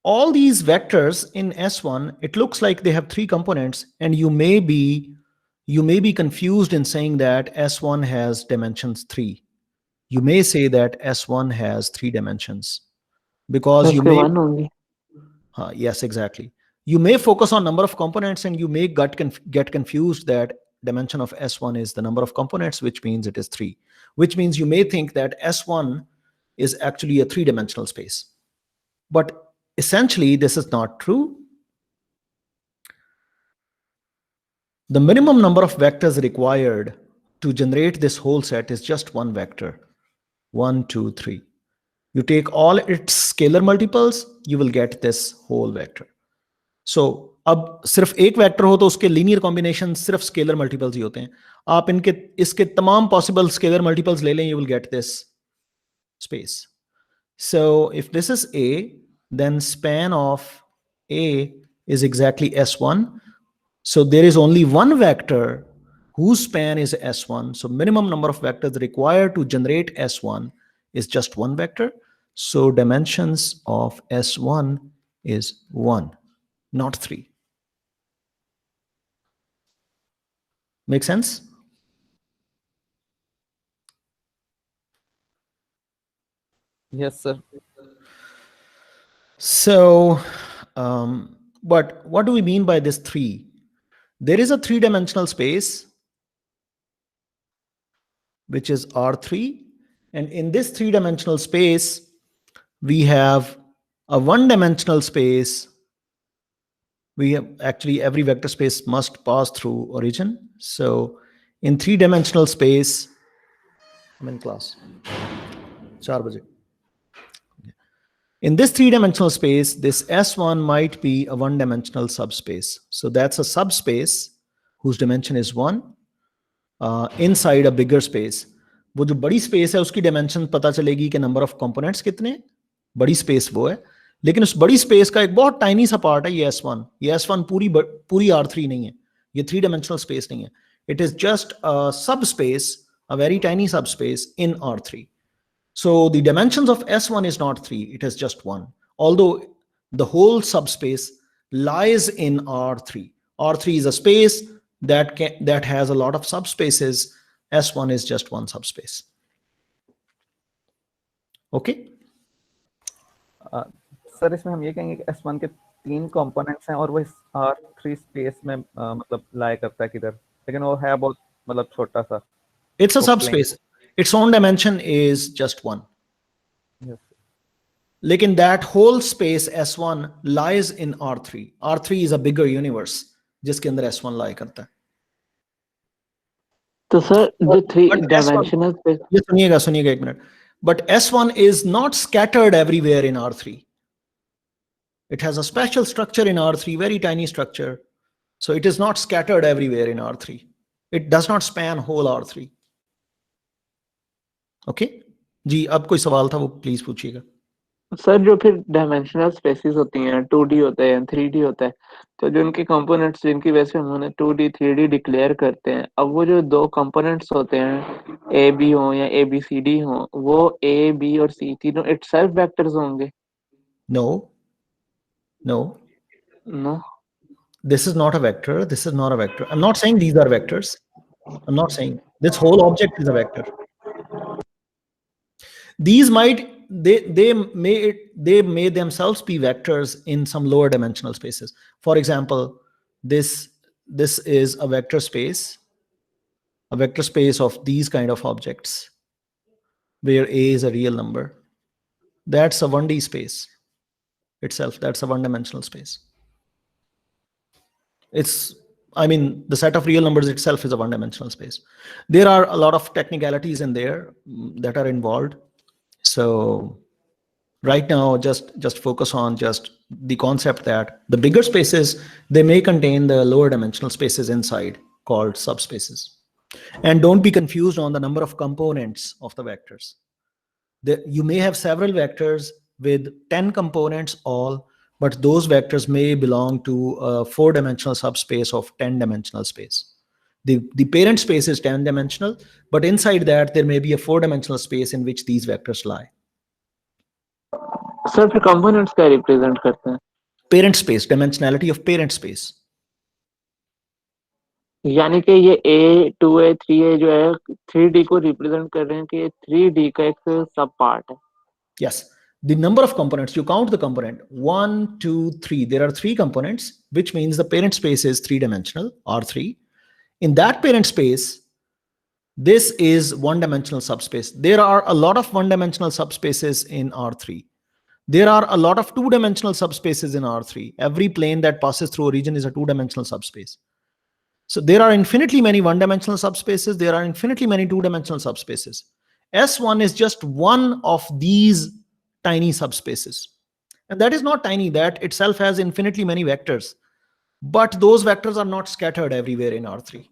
all these vectors in S1, it looks like they have 3 components, and you may be confused in saying that S1 has dimensions 3. You may say that S1 has 3 dimensions because you Okay, may, one only. yes, exactly. You may focus on number of components and you may get confused that dimension of S1 is the number of components, which means it is 3, which means you may think that S1 is actually a 3-dimensional space. But essentially, this is not true. The minimum number of vectors required to generate this whole set is just one vector. 1, 2, 3. You take all its scalar multiples, you will get this whole vector. So अब सिर्फ एक vector हो तो उसके linear combination सिर्फ scalar multiples ही होते हैं. आप इसके तमाम पॉसिबल स्केलर मल्टीपल्स ले लें, you will get this space. So if this is A, then span of A is exactly S1. So there is only one vector whose span is S1. So minimum number of vectors required to generate S1 is just one vector. So dimensions of S1 is 1, not 3. Make sense? Yes, sir. So, but what do we mean by this 3? There is a 3-dimensional space, which is R3. And in this 3-dimensional space, we have a 1-dimensional space. We have actually every vector space must pass through origin. So in 3-dimensional space, I'm in class. 4 baje. In this 3-dimensional space, this S1 might be a 1-dimensional subspace. So that's a subspace whose dimension is 1 inside a bigger space. वो जो बड़ी space है उसकी dimension पता चलेगी कि number of components कितने, बड़ी स्पेस वो है. लेकिन उस बड़ी स्पेस का एक बहुत टाइनी सा पार्ट है ये S1. ये S1 पूरी R3 नहीं है, ये 3-dimensional स्पेस नहीं है. It is just a subspace, a very tiny subspace in R3. So the dimensions of S1 is not 3, it is just 1. Although the whole subspace lies in R3. R3 is a space that has a lot of subspaces. S1 is just one subspace. Okay? Sir इसमें हम ये कहेंगे कि S1 के 3 components हैं और वो इस R3 स्पेस में मतलब लाई करता है किधर, लेकिन वो है बहुत मतलब छोटा सा. It's a subspace. Its own dimension is just 1. Yes. लेकिन that whole space S1 lies in R3. R3 is a bigger universe जिसके अंदर S1 lie करता है. तो सर जो 3 But डायमेंशनल स्पेस, ये सुनिएगा एक minute. But S1 is not scattered everywhere in R3. It has a special structure in R3, very tiny structure. So it is not scattered everywhere in R3. It does not span whole R3. Okay? जी, अब कोई सवाल था वो please पूछिएगा. Sir जो फिर dimensional spaces होती हैं, 2D होते हैं, 3D होता है, तो जो उनके कंपोनेंट्स जिनकी वजह से हम उन्हें 2D 3D डिक्लेयर करते हैं, अब वो जो 2 कंपोनेंट्स होते हैं A B हो या A B C D हो, वो A B और C तीनों इटसेल्फ वेक्टर्स होंगे? No. No. This is not a vector. This is not a vector. I'm not saying these are vectors. I'm not saying this whole object is a vector. These they may themselves be vectors in some lower dimensional spaces. For example, this is a vector space of these kind of objects where A is a real number. That's a 1D space itself. That's a 1-dimensional space. The set of real numbers itself is a 1-dimensional space. There are a lot of technicalities in there that are involved. So right now, just focus on just the concept that the bigger spaces, they may contain the lower dimensional spaces inside called subspaces. And don't be confused on the number of components of the vectors. You may have several vectors with 10 components all, but those vectors may belong to a 4-dimensional subspace of 10-dimensional space. The parent space is 10-dimensional, but inside that there may be a 4-dimensional space in which these vectors lie. Sir फिर components क्या represent करते हैं? Parent space, dimensionality of parent space. यानी कि ये A 2A 3A जो है 3D को रिप्रेजेंट कर रहे हैं कि ये 3D का एक सब पार्ट है. Yes, the number of components, you count the component, 1, 2, 3. There are 3 components, which means the parent space is 3-dimensional, R3. In that parent space, this is 1-dimensional subspace. There are a lot of 1-dimensional subspaces in R3. There are a lot of 2-dimensional subspaces in R3. Every plane that passes through a region is a 2-dimensional subspace. So there are infinitely many 1-dimensional subspaces. There are infinitely many 2-dimensional subspaces. S1 is just one of these tiny subspaces. And that is not tiny. That itself has infinitely many vectors. But those vectors are not scattered everywhere in R3.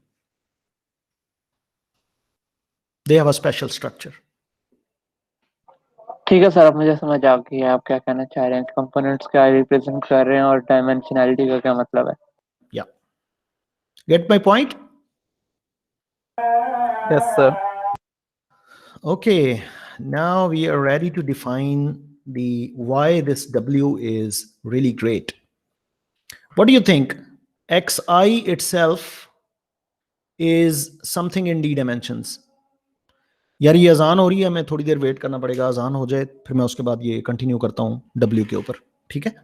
They have a special structure. ठीक है sir, अब मुझे समझ आ गई है आप क्या कहना चाह रहे हैं, कंपोनेंट्स क्या रिप्रेजेंट कर रहे हैं और डायमेंशनैलिटी का क्या मतलब है. Yeah. Get my point? Yes, sir. Okay. Now we are ready to define the why this W is really great. What do you think? Xi itself is something in D dimensions. यार ये अजान हो रही है, मैं थोड़ी देर wait करना पड़ेगा, अजान हो जाए फिर मैं उसके बाद ये कंटिन्यू करता हूँ W के ऊपर, ठीक है?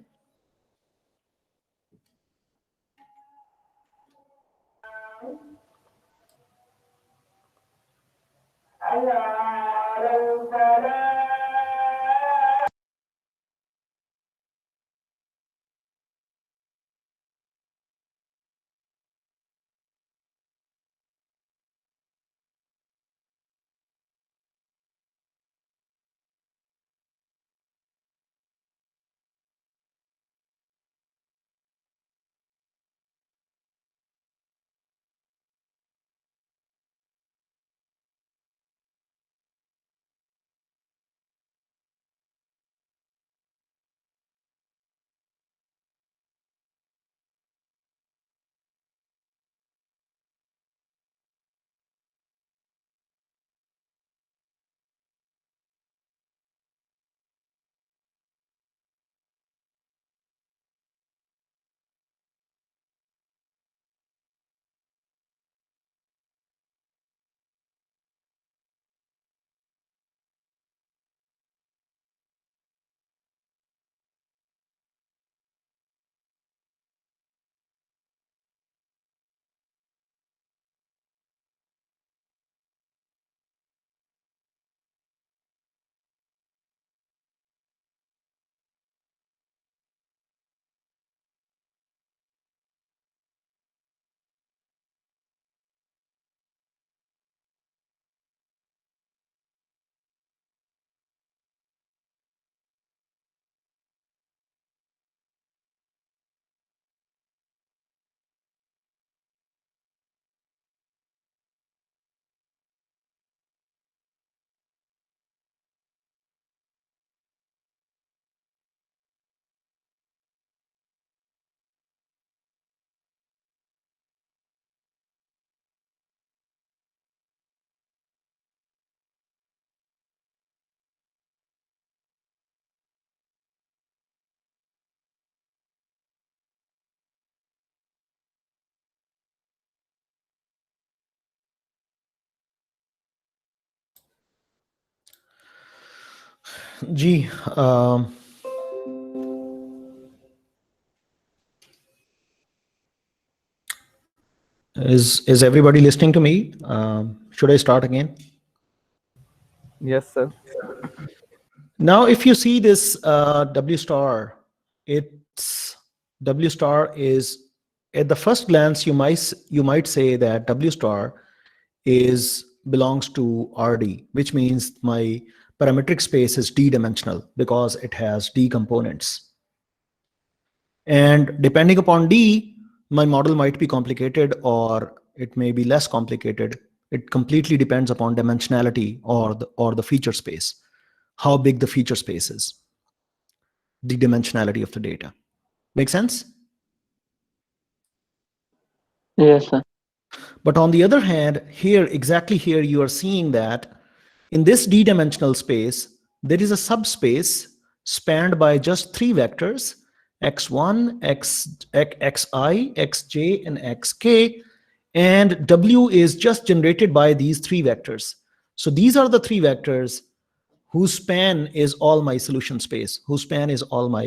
जी, is everybody listening to me? Should I start again? Yes, sir. Now, if you see this W star, it's W star is, at the first glance, you might say that W star belongs to RD, which means my parametric space is D-dimensional because it has D components. And depending upon D, my model might be complicated or it may be less complicated. It completely depends upon dimensionality or the feature space, how big the feature space is, the dimensionality of the data. Make sense? Yes sir. But on the other hand, exactly here, you are seeing that in this D-dimensional space, there is a subspace spanned by just 3 vectors, x1, xi, xj, and xk, and W is just generated by these 3 vectors. So these are the 3 vectors whose span is all my solution space, whose span is all my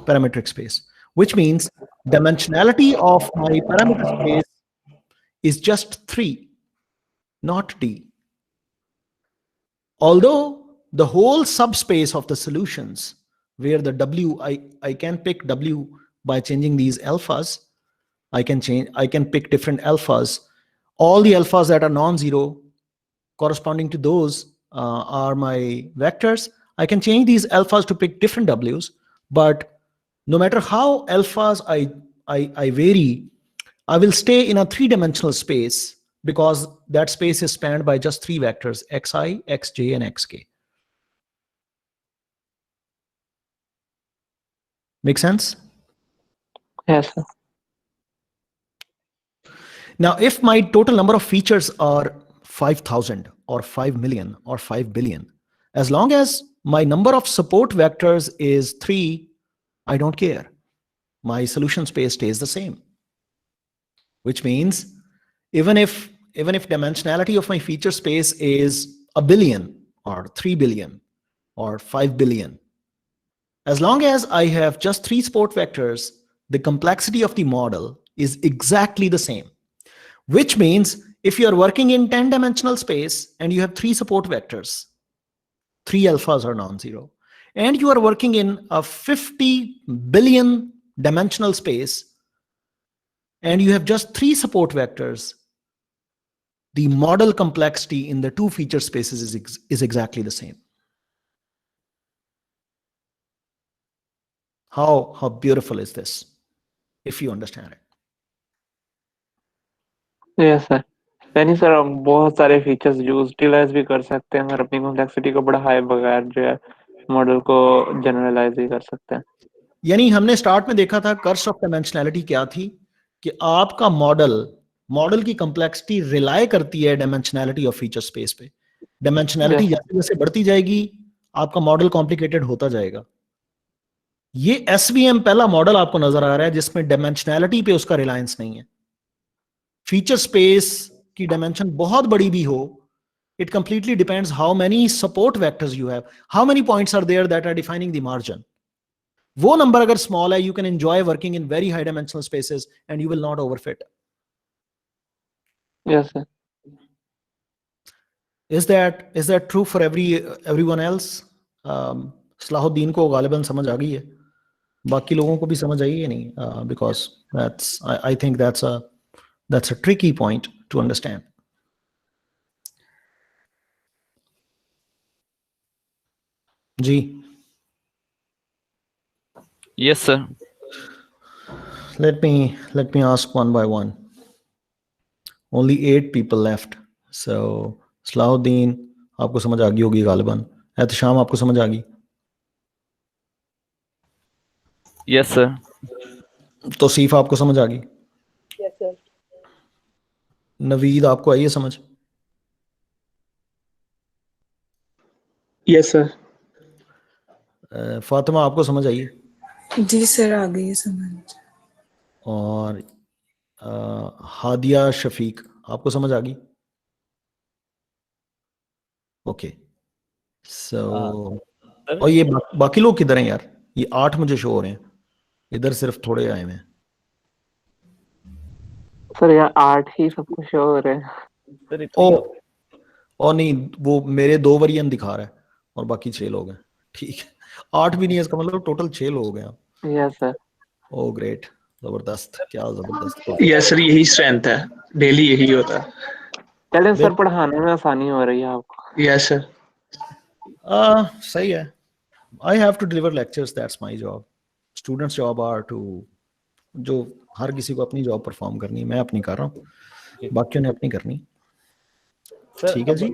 parametric space, which means dimensionality of my parameter space is just 3, not D. Although the whole subspace of the solutions where the W, I can pick W by changing these alphas. I can pick different alphas. All the alphas that are non-zero corresponding to those are my vectors. I can change these alphas to pick different Ws, but no matter how alphas I vary, I will stay in a 3-dimensional space because that space is spanned by just 3 vectors, xi, xj, and xk. Make sense? Yes, sir. Now, if my total number of features are 5,000 or 5 million or 5 billion, as long as my number of support vectors is 3, I don't care. My solution space stays the same. Which means even if dimensionality of my feature space is 1 billion or 3 billion or 5 billion, as long as I have just 3 support vectors, the complexity of the model is exactly the same. Which means if you are working in 10-dimensional space and you have 3 support vectors, 3 alphas are non-zero, and you are working in a 50 billion dimensional space and you have just 3 support vectors, the model complexity in the 2 feature spaces is exactly the same. How beautiful is this, if you understand it? Yes sir. यानी sir हम बहुत सारे features utilise भी कर सकते हैं और अपनी कॉम्प्लेक्सिटी को बढ़ाए बगैर जो है मॉडल को जनरलाइज भी कर सकते हैं। यानी हमने स्टार्ट में देखा था कर्स ऑफ डायमेंशनैलिटी क्या थी कि आपका मॉडल की कॉम्प्लेक्सिटी रिलाय करती है डायमेंशनैलिटी ऑफ फीचर स्पेस पे। डायमेंशनैलिटी जैसे जैसे बढ़ती जाएगी आपका मॉडल कॉम्प्लिकेटेड होता जाएगा। ये एसवीएम पहला मॉडल आपको नजर आ रहा है जिसमें डायमेंशनैलिटी पे उसका रिलायंस नहीं है। फीचर स्पेस की डायमेंशन बहुत बड़ी भी हो, it completely depends how many support vectors you have, how many points are there that are defining the margin. वो नंबर अगर स्मॉल है, you can enjoy working in very high dimensional spaces and you will not overfit. Yes sir. Is that true for everyone else? Salahuddin को गालिबन समझ आ गई है, बाकी लोगों को भी समझ आई है नहीं? Because I think that's a tricky point to understand. Ji. Yes sir. Let me ask one by one. Only 8 people left. So Salahuddin आपको समझ आ गई होगी गालिबन, एहतशाम आपको समझ आ गई? Yes sir. तौसीफ आपको समझ आ गई? Yes sir. नवीद आपको आई है समझ? Yes sir. फातिमा आपको समझ आई? जी सर आ गई है समझ। और हादिया शफीक आपको समझ आ गई? ओके सो और ये बाकी लोग किधर हैं यार? ये 8 मुझे शो हो रहे हैं, इधर सिर्फ थोड़े आए हुए हैं। सर यार 8 ही सब कुछ शो हो रहे हैं। और नहीं, वो मेरे 2 वरियन दिखा रहा है और बाकी 6 लोग हैं। ठीक है, 8 भी नहीं है, इसका मतलब टोटल 6 लोग हैं। Yes sir. ओ ग्रेट, जबरदस्त, क्या जबरदस्त। यस सर, यही स्ट्रेंथ है, डेली यही होता है। चलें सर, पढ़ाने में आसानी हो रही है आपको। Yes sir. सही है। I have to deliver lectures, that's my job. Students job are to, जो हर किसी को अपनी जॉब परफॉर्म करनी है, मैं अपनी कर रहा हूँ, बाकियों ने अपनी करनी। ठीक है जी।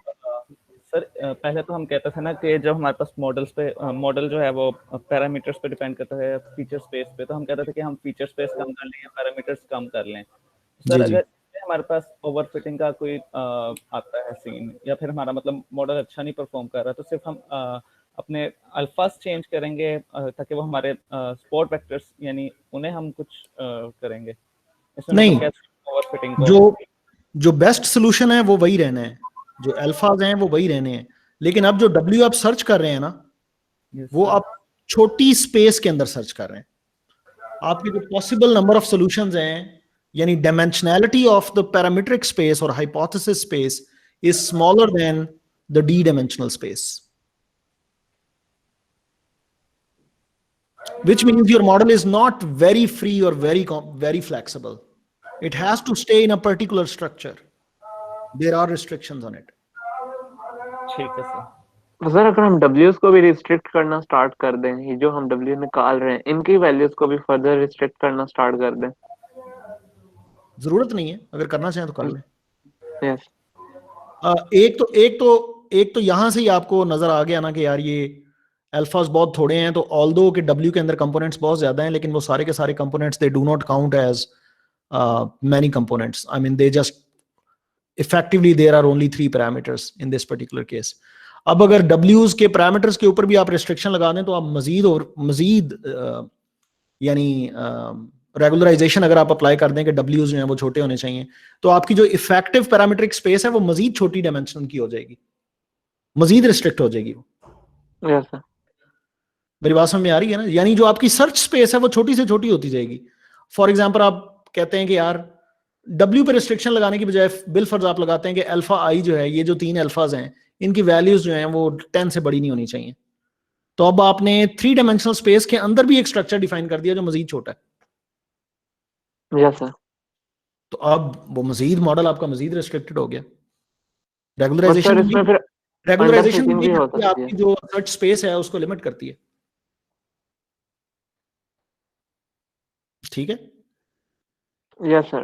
सर पहले तो हम कहते थे ना कि जब हमारे पास मॉडल जो है वो पैरामीटर्स पे डिपेंड करता है फीचर स्पेस पे, तो हम कहते थे कि हम फीचर स्पेस कम कर लें या पैरामीटर्स कम कर लें। सर अगर हमारे पास ओवरफिटिंग का कोई आता है सीन, या फिर हमारा मतलब मॉडल अच्छा नहीं परफॉर्म कर रहा, तो सिर्फ हम अपने अल्फास चेंज करेंगे ताकि वो हमारे सपोर्ट वेक्टर्स यानी उन्हें हम कुछ करेंगे? नहीं, ओवरफिटिंग को जो बेस्ट सोल्यूशन है वो वही रहना है, जो अल्फाज हैं वो वही रहने हैं। लेकिन अब जो W आप सर्च कर रहे हैं ना, Yes, वो sir. आप छोटी स्पेस के अंदर सर्च कर रहे हैं। आपके जो पॉसिबल नंबर ऑफ सॉल्यूशंस हैं, यानी dimensionality of the parametric space और hypothesis space is smaller than the D dimensional space, which means your model is not very free or very flexible. It has to stay in a particular structure. There are restrictions on it. ठीक है sir. तो sir अगर हम W's को भी restrict करना start कर दें, ये जो हम W निकाल रहे हैं इनकी वैल्यूज को भी फर्दर रिस्ट्रिक्ट करना स्टार्ट कर दें। जरूरत नहीं है, अगर करना चाहें तो कर लें। यस एक तो यहां से ही आपको नजर आ गया ना कि यार ये अल्फाज बहुत थोड़े हैं, तो ऑल्दो के W के अंदर कंपोनेंट्स बहुत ज्यादा हैं, लेकिन वो सारे के सारे components they do not count as many components. I mean, they just effectively there are only 3 parameters in this particular case. अब अगर W's के पैरामीटर्स के ऊपर भी आप रिस्ट्रिक्शन लगा दें तो आप मजीद यानी रेगुलराइजेशन अगर आप अप्लाई कर दें कि W's जो हैं वो छोटे होने चाहिए, तो आपकी जो इफेक्टिव पैरामीट्रिक स्पेस है वो मजीद छोटी डायमेंशन की हो जाएगी, मजीद रिस्ट्रिक्ट हो जाएगी वो। यस सर मेरी बात समझ में आ रही है ना? यानी जो आपकी सर्च स्पेस है वो छोटी से छोटी होती जाएगी। फॉर एग्जाम्पल आप कहते हैं कि यार W पे रिस्ट्रिक्शन लगाने की बजाय बिलफर्ज आप लगाते हैं कि अल्फा आई जो है, ये जो 3 अल्फाज हैं इनकी वैल्यूज जो हैं वो 10 से बड़ी नहीं होनी चाहिए, तो अब आपने 3 डायमेंशनल स्पेस के अंदर भी एक स्ट्रक्चर डिफाइन कर दिया जो मजीद छोटा है। यस सर तो अब वो मजीद मॉडल आपका मजीद रिस्ट्रिक्टेड हो गया। सर रेगुलराइजेशन इसमें फिर रेगुलराइजेशन भी हो सकती है। आपकी जो सर्च स्पेस है उसको लिमिट करती है। ठीक है, यस सर,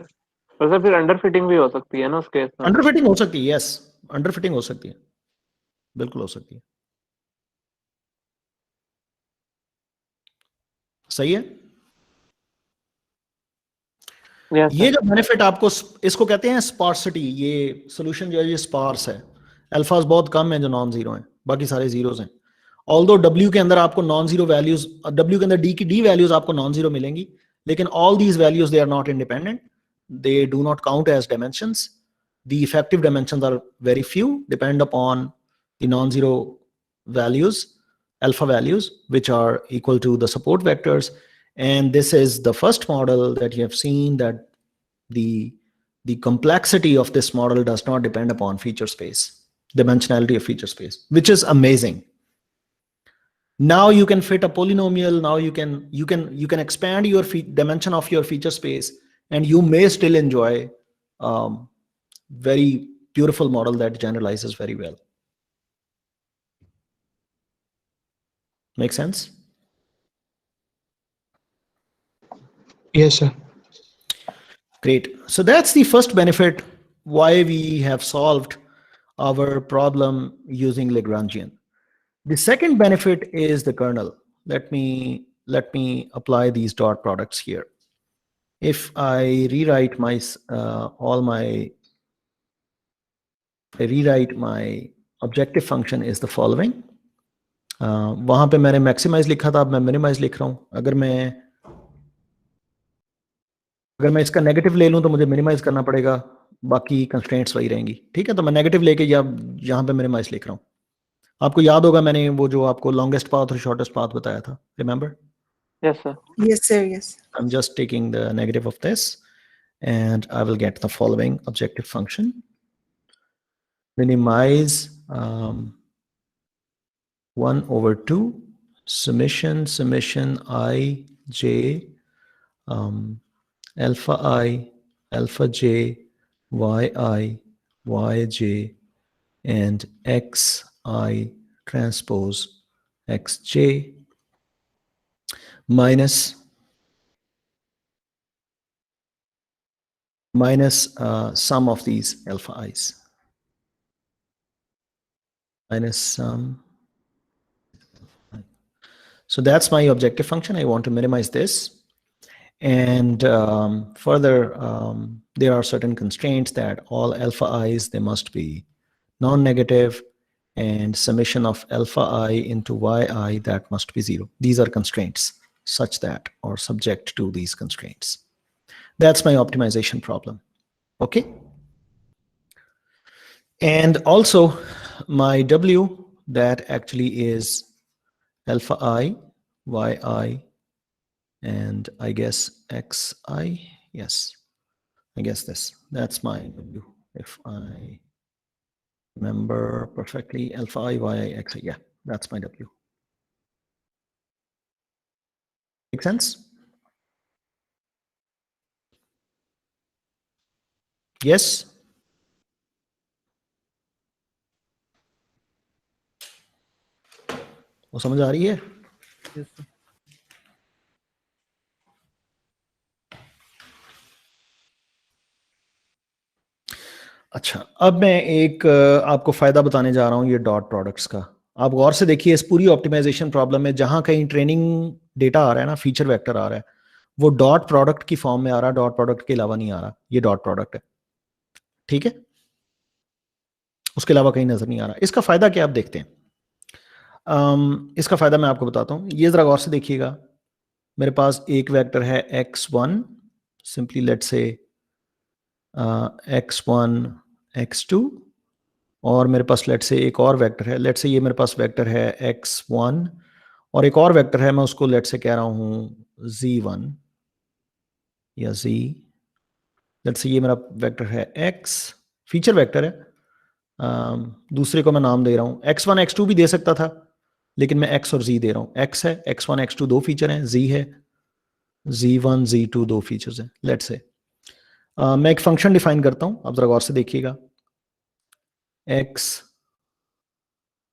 और सर फिर अंडर फिटिंग भी हो सकती है ना उस केस में? अंडर फिटिंग हो सकती है। यस, अंडर फिटिंग हो सकती है, बिल्कुल हो सकती है। सही है। यस ये सर जो बेनिफिट आपको, इसको कहते हैं स्पार्सिटी। ये सॉल्यूशन जो है ये स्पार्स है। अल्फाज बहुत कम है जो नॉन जीरो हैं, बाकी सारे जीरोस हैं। ऑल्दो W के अंदर आपको नॉन जीरो वैल्यूज, W के अंदर D की D वैल्यूज आपको नॉन जीरो मिलेंगी, लेकिन all these values they are not independent, they do not count as dimensions. The effective dimensions are very few, depend upon the non-zero values, alpha values, which are equal to the support vectors. And this is the first model that you have seen that the complexity of this model does not depend upon feature space, dimensionality of feature space, which is amazing. Now you can fit a polynomial. Now you can expand your dimension of your feature space, and you may still enjoy very beautiful model that generalizes very well. Make sense? Yes, sir. Great. So that's the first benefit why we have solved our problem using Lagrangian. The second benefit is the kernel. Let me apply these dot products here. If I rewrite my objective function is the following. वहां पे मैंने maximize लिखा था, अब मैं minimize लिख रहा हूं। अगर मैं इसका नेगेटिव ले लूं तो मुझे मिनिमाइज करना पड़ेगा, बाकी कंस्ट्रेंट्स वही रहेंगी। ठीक है, तो मैं नेगेटिव लेके यहाँ पे मिनिमाइज लिख रहा हूँ। आपको याद होगा मैंने वो जो आपको लॉन्गेस्ट पाथ और शॉर्टेस्ट पाथ बताया था, remember? Yes sir Yes, sir. Yes. I'm just taking the negative of this and I will get the following objective function. Minimize 1/2 summation I j alpha I alpha j yi yj and xi transpose xj minus sum of these alpha i's, minus sum. So that's my objective function. I want to minimize this. And further, there are certain constraints that all alpha i's, they must be non-negative, and summation of alpha I into yi, that must be 0. These are constraints such that, or subject to these constraints. That's my optimization problem. Okay. And also my W that actually is alpha I, yi, and I guess xi. Yes, I guess that's my w. If I remember perfectly, alpha I, yi, xi. Yeah, that's my w. Make sense? Yes. वो समझ आ रही है? Yes, sir. अच्छा, अब मैं एक आपको फायदा बताने जा रहा हूं ये डॉट प्रोडक्ट्स का। आप गौर से देखिए इस पूरी ऑप्टिमाइजेशन प्रॉब्लम में जहां कहीं ट्रेनिंग डेटा आ रहा है ना, फीचर वेक्टर आ रहा है, वो डॉट प्रोडक्ट की फॉर्म में आ रहा है, डॉट प्रोडक्ट के अलावा नहीं आ रहा। ये डॉट प्रोडक्ट है, ठीक है, उसके अलावा कहीं नजर नहीं आ रहा। इसका फायदा क्या आप देखते हैं। इसका फायदा मैं आपको बताता हूं। ये जरा गौर से देखिएगा, मेरे पास एक वेक्टर है x1, simply let's say x1 x2, और मेरे पास लेट से एक और वेक्टर है, लेट से ये मेरे पास वेक्टर है x1, और एक और वेक्टर है, मैं उसको लेट से कह रहा हूं z1 या z। लेट से ये मेरा वेक्टर है x, फीचर वेक्टर है, दूसरे को मैं नाम दे रहा हूं x1 x2 भी दे सकता था, लेकिन मैं x और z दे रहा हूं। x है, x1 x2 दो फीचर हैं, z है, z1 z2 दो फीचर्स हैं। लेट से मैं एक फंक्शन डिफाइन करता हूं, आप जरा गौर से देखिएगा, x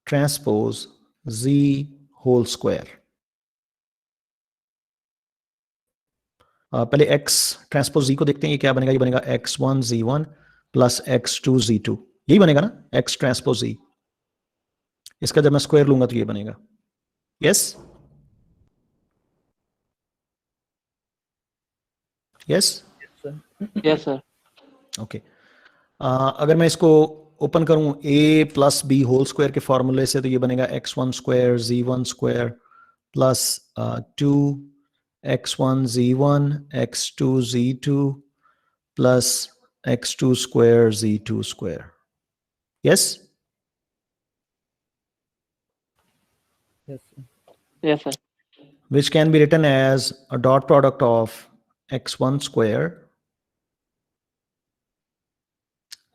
transpose z whole square. पहले x ट्रांसपोज z को देखते हैं, ये क्या बनेगा। ये बनेगा x1 z1 plus x2 z2, यही बनेगा ना x ट्रांसपोज z। इसका जब मैं स्क्वायर लूंगा तो ये बनेगा। Yes yes yes sir. Okay. अगर मैं इसको ओपन करूं a plus b whole square के फॉर्मूले से, तो ये बनेगा x1 square z1 square plus 2 x1 z1 x2 z2 plus x2 square z2 square. Yes Yes, sir. Yes sir. which can be written as a dot product of x1 square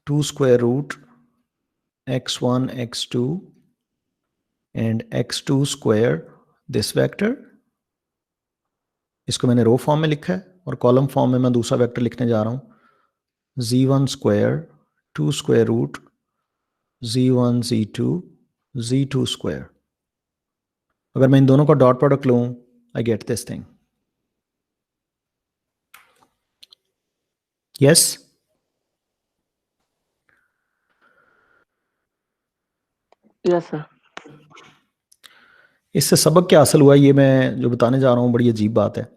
2 square root x1 x2 and x2 square this vector। इसको मैंने रो form में लिखा है, और column form में मैं दूसरा vector लिखने जा रहा हूं z1 square 2 square root z1 z2 z2 square. अगर मैं इन दोनों का डॉट प्रोडक्ट लूं, I get this thing. Yes yes sir. इससे सबक क्या हासिल हुआ, ये मैं जो बताने जा रहा हूं बड़ी अजीब बात है।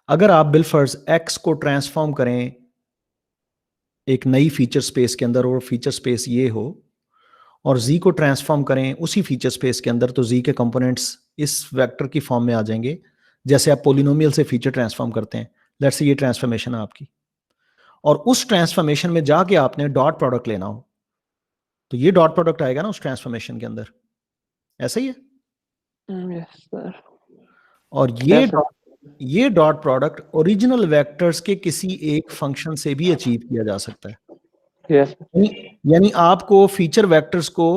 अगर आप बिलफर्ज x को ट्रांसफॉर्म करें एक नई फीचर स्पेस के अंदर, और फीचर स्पेस ये हो, और z को ट्रांसफॉर्म करें उसी फीचर स्पेस के अंदर, तो z के कंपोनेंट्स इस वेक्टर की फॉर्म में आ जाएंगे, जैसे आप पोलिनोमियल से फीचर ट्रांसफॉर्म करते हैं। लेट्स से ये ट्रांसफॉर्मेशन है आपकी, और उस ट्रांसफॉर्मेशन में जाके आपने डॉट प्रोडक्ट लेना हो, तो ये डॉट प्रोडक्ट आएगा ना उस ट्रांसफॉर्मेशन के अंदर। ऐसा ही है। Yes sir. और ये डॉट प्रोडक्ट ओरिजिनल वेक्टर्स के किसी एक फंक्शन से भी अचीव किया जा सकता है। यस यानी आपको फीचर वेक्टर्स को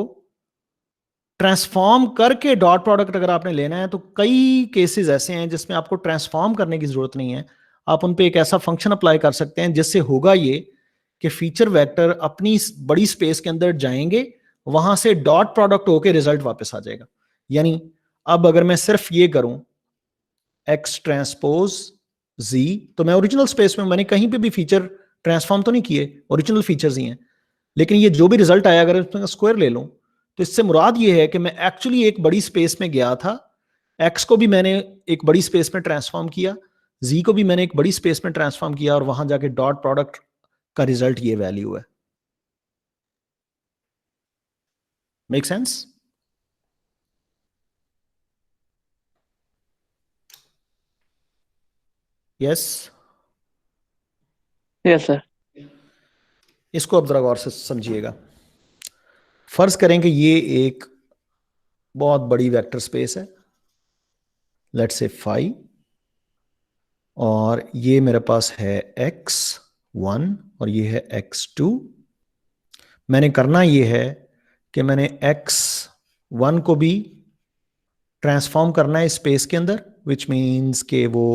ट्रांसफॉर्म करके डॉट प्रोडक्ट अगर आपने लेना है, तो कई केसेस ऐसे हैं जिसमें आपको ट्रांसफॉर्म करने की जरूरत नहीं है। आप उन पे एक ऐसा फंक्शन अप्लाई कर सकते हैं जिससे होगा ये कि फीचर वेक्टर अपनी बड़ी स्पेस के अंदर जाएंगे, वहां से डॉट प्रोडक्ट होके रिजल्ट वापस आ जाएगा। यानी अब अगर मैं सिर्फ ये करूं x ट्रांसपोज z, तो मैं ओरिजिनल स्पेस में मैंने कहीं पे भी फीचर ट्रांसफॉर्म तो नहीं किए, ओरिजिनल फीचर्स ही हैं, लेकिन ये जो भी रिजल्ट आया अगर इसमें स्क्वायर ले लूं, तो इससे मुराद ये है कि मैं एक्चुअली एक बड़ी स्पेस में गया था, x को भी मैंने एक बड़ी स्पेस में ट्रांसफॉर्म किया, z को भी मैंने एक बड़ी स्पेस में ट्रांसफॉर्म किया, और वहां जाके डॉट प्रोडक्ट का रिजल्ट ये वैल्यू है। Make sense? Yes yes sir. इसको अब जरा गौर से समझिएगा। फर्ज करें कि ये एक बहुत बड़ी वेक्टर स्पेस है, लेट्स से phi, और ये मेरे पास है x1 और ये है x2। मैंने करना ये है कि मैंने x1 को भी ट्रांसफॉर्म करना है स्पेस के अंदर, विच मीन्स के वो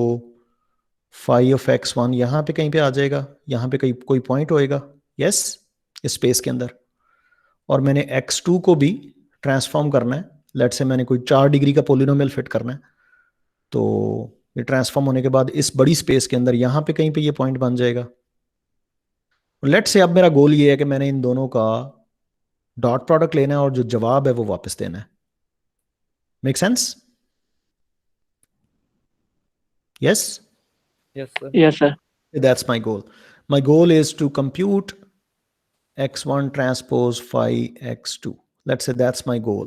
phi ऑफ x1 यहां पे कहीं पे आ जाएगा, यहां पे कहीं कोई पॉइंट होएगा, यस, इस स्पेस के अंदर। और मैंने x2 को भी ट्रांसफॉर्म करना है, लेट्स से मैंने कोई 4 डिग्री का पोलिनोमियल फिट करना है, तो ये ट्रांसफॉर्म होने के बाद इस बड़ी स्पेस के अंदर यहां पे कहीं पे ये पॉइंट बन जाएगा। लेट्स से अब मेरा गोल ये है कि मैंने इन दोनों का डॉट प्रोडक्ट लेना है और जो जवाब है वो वापस देना है। Make sense? Yes, yes sir, Yes, sir. that's my goal. My goal is to compute x1 transpose phi x2. Let's say that's my goal.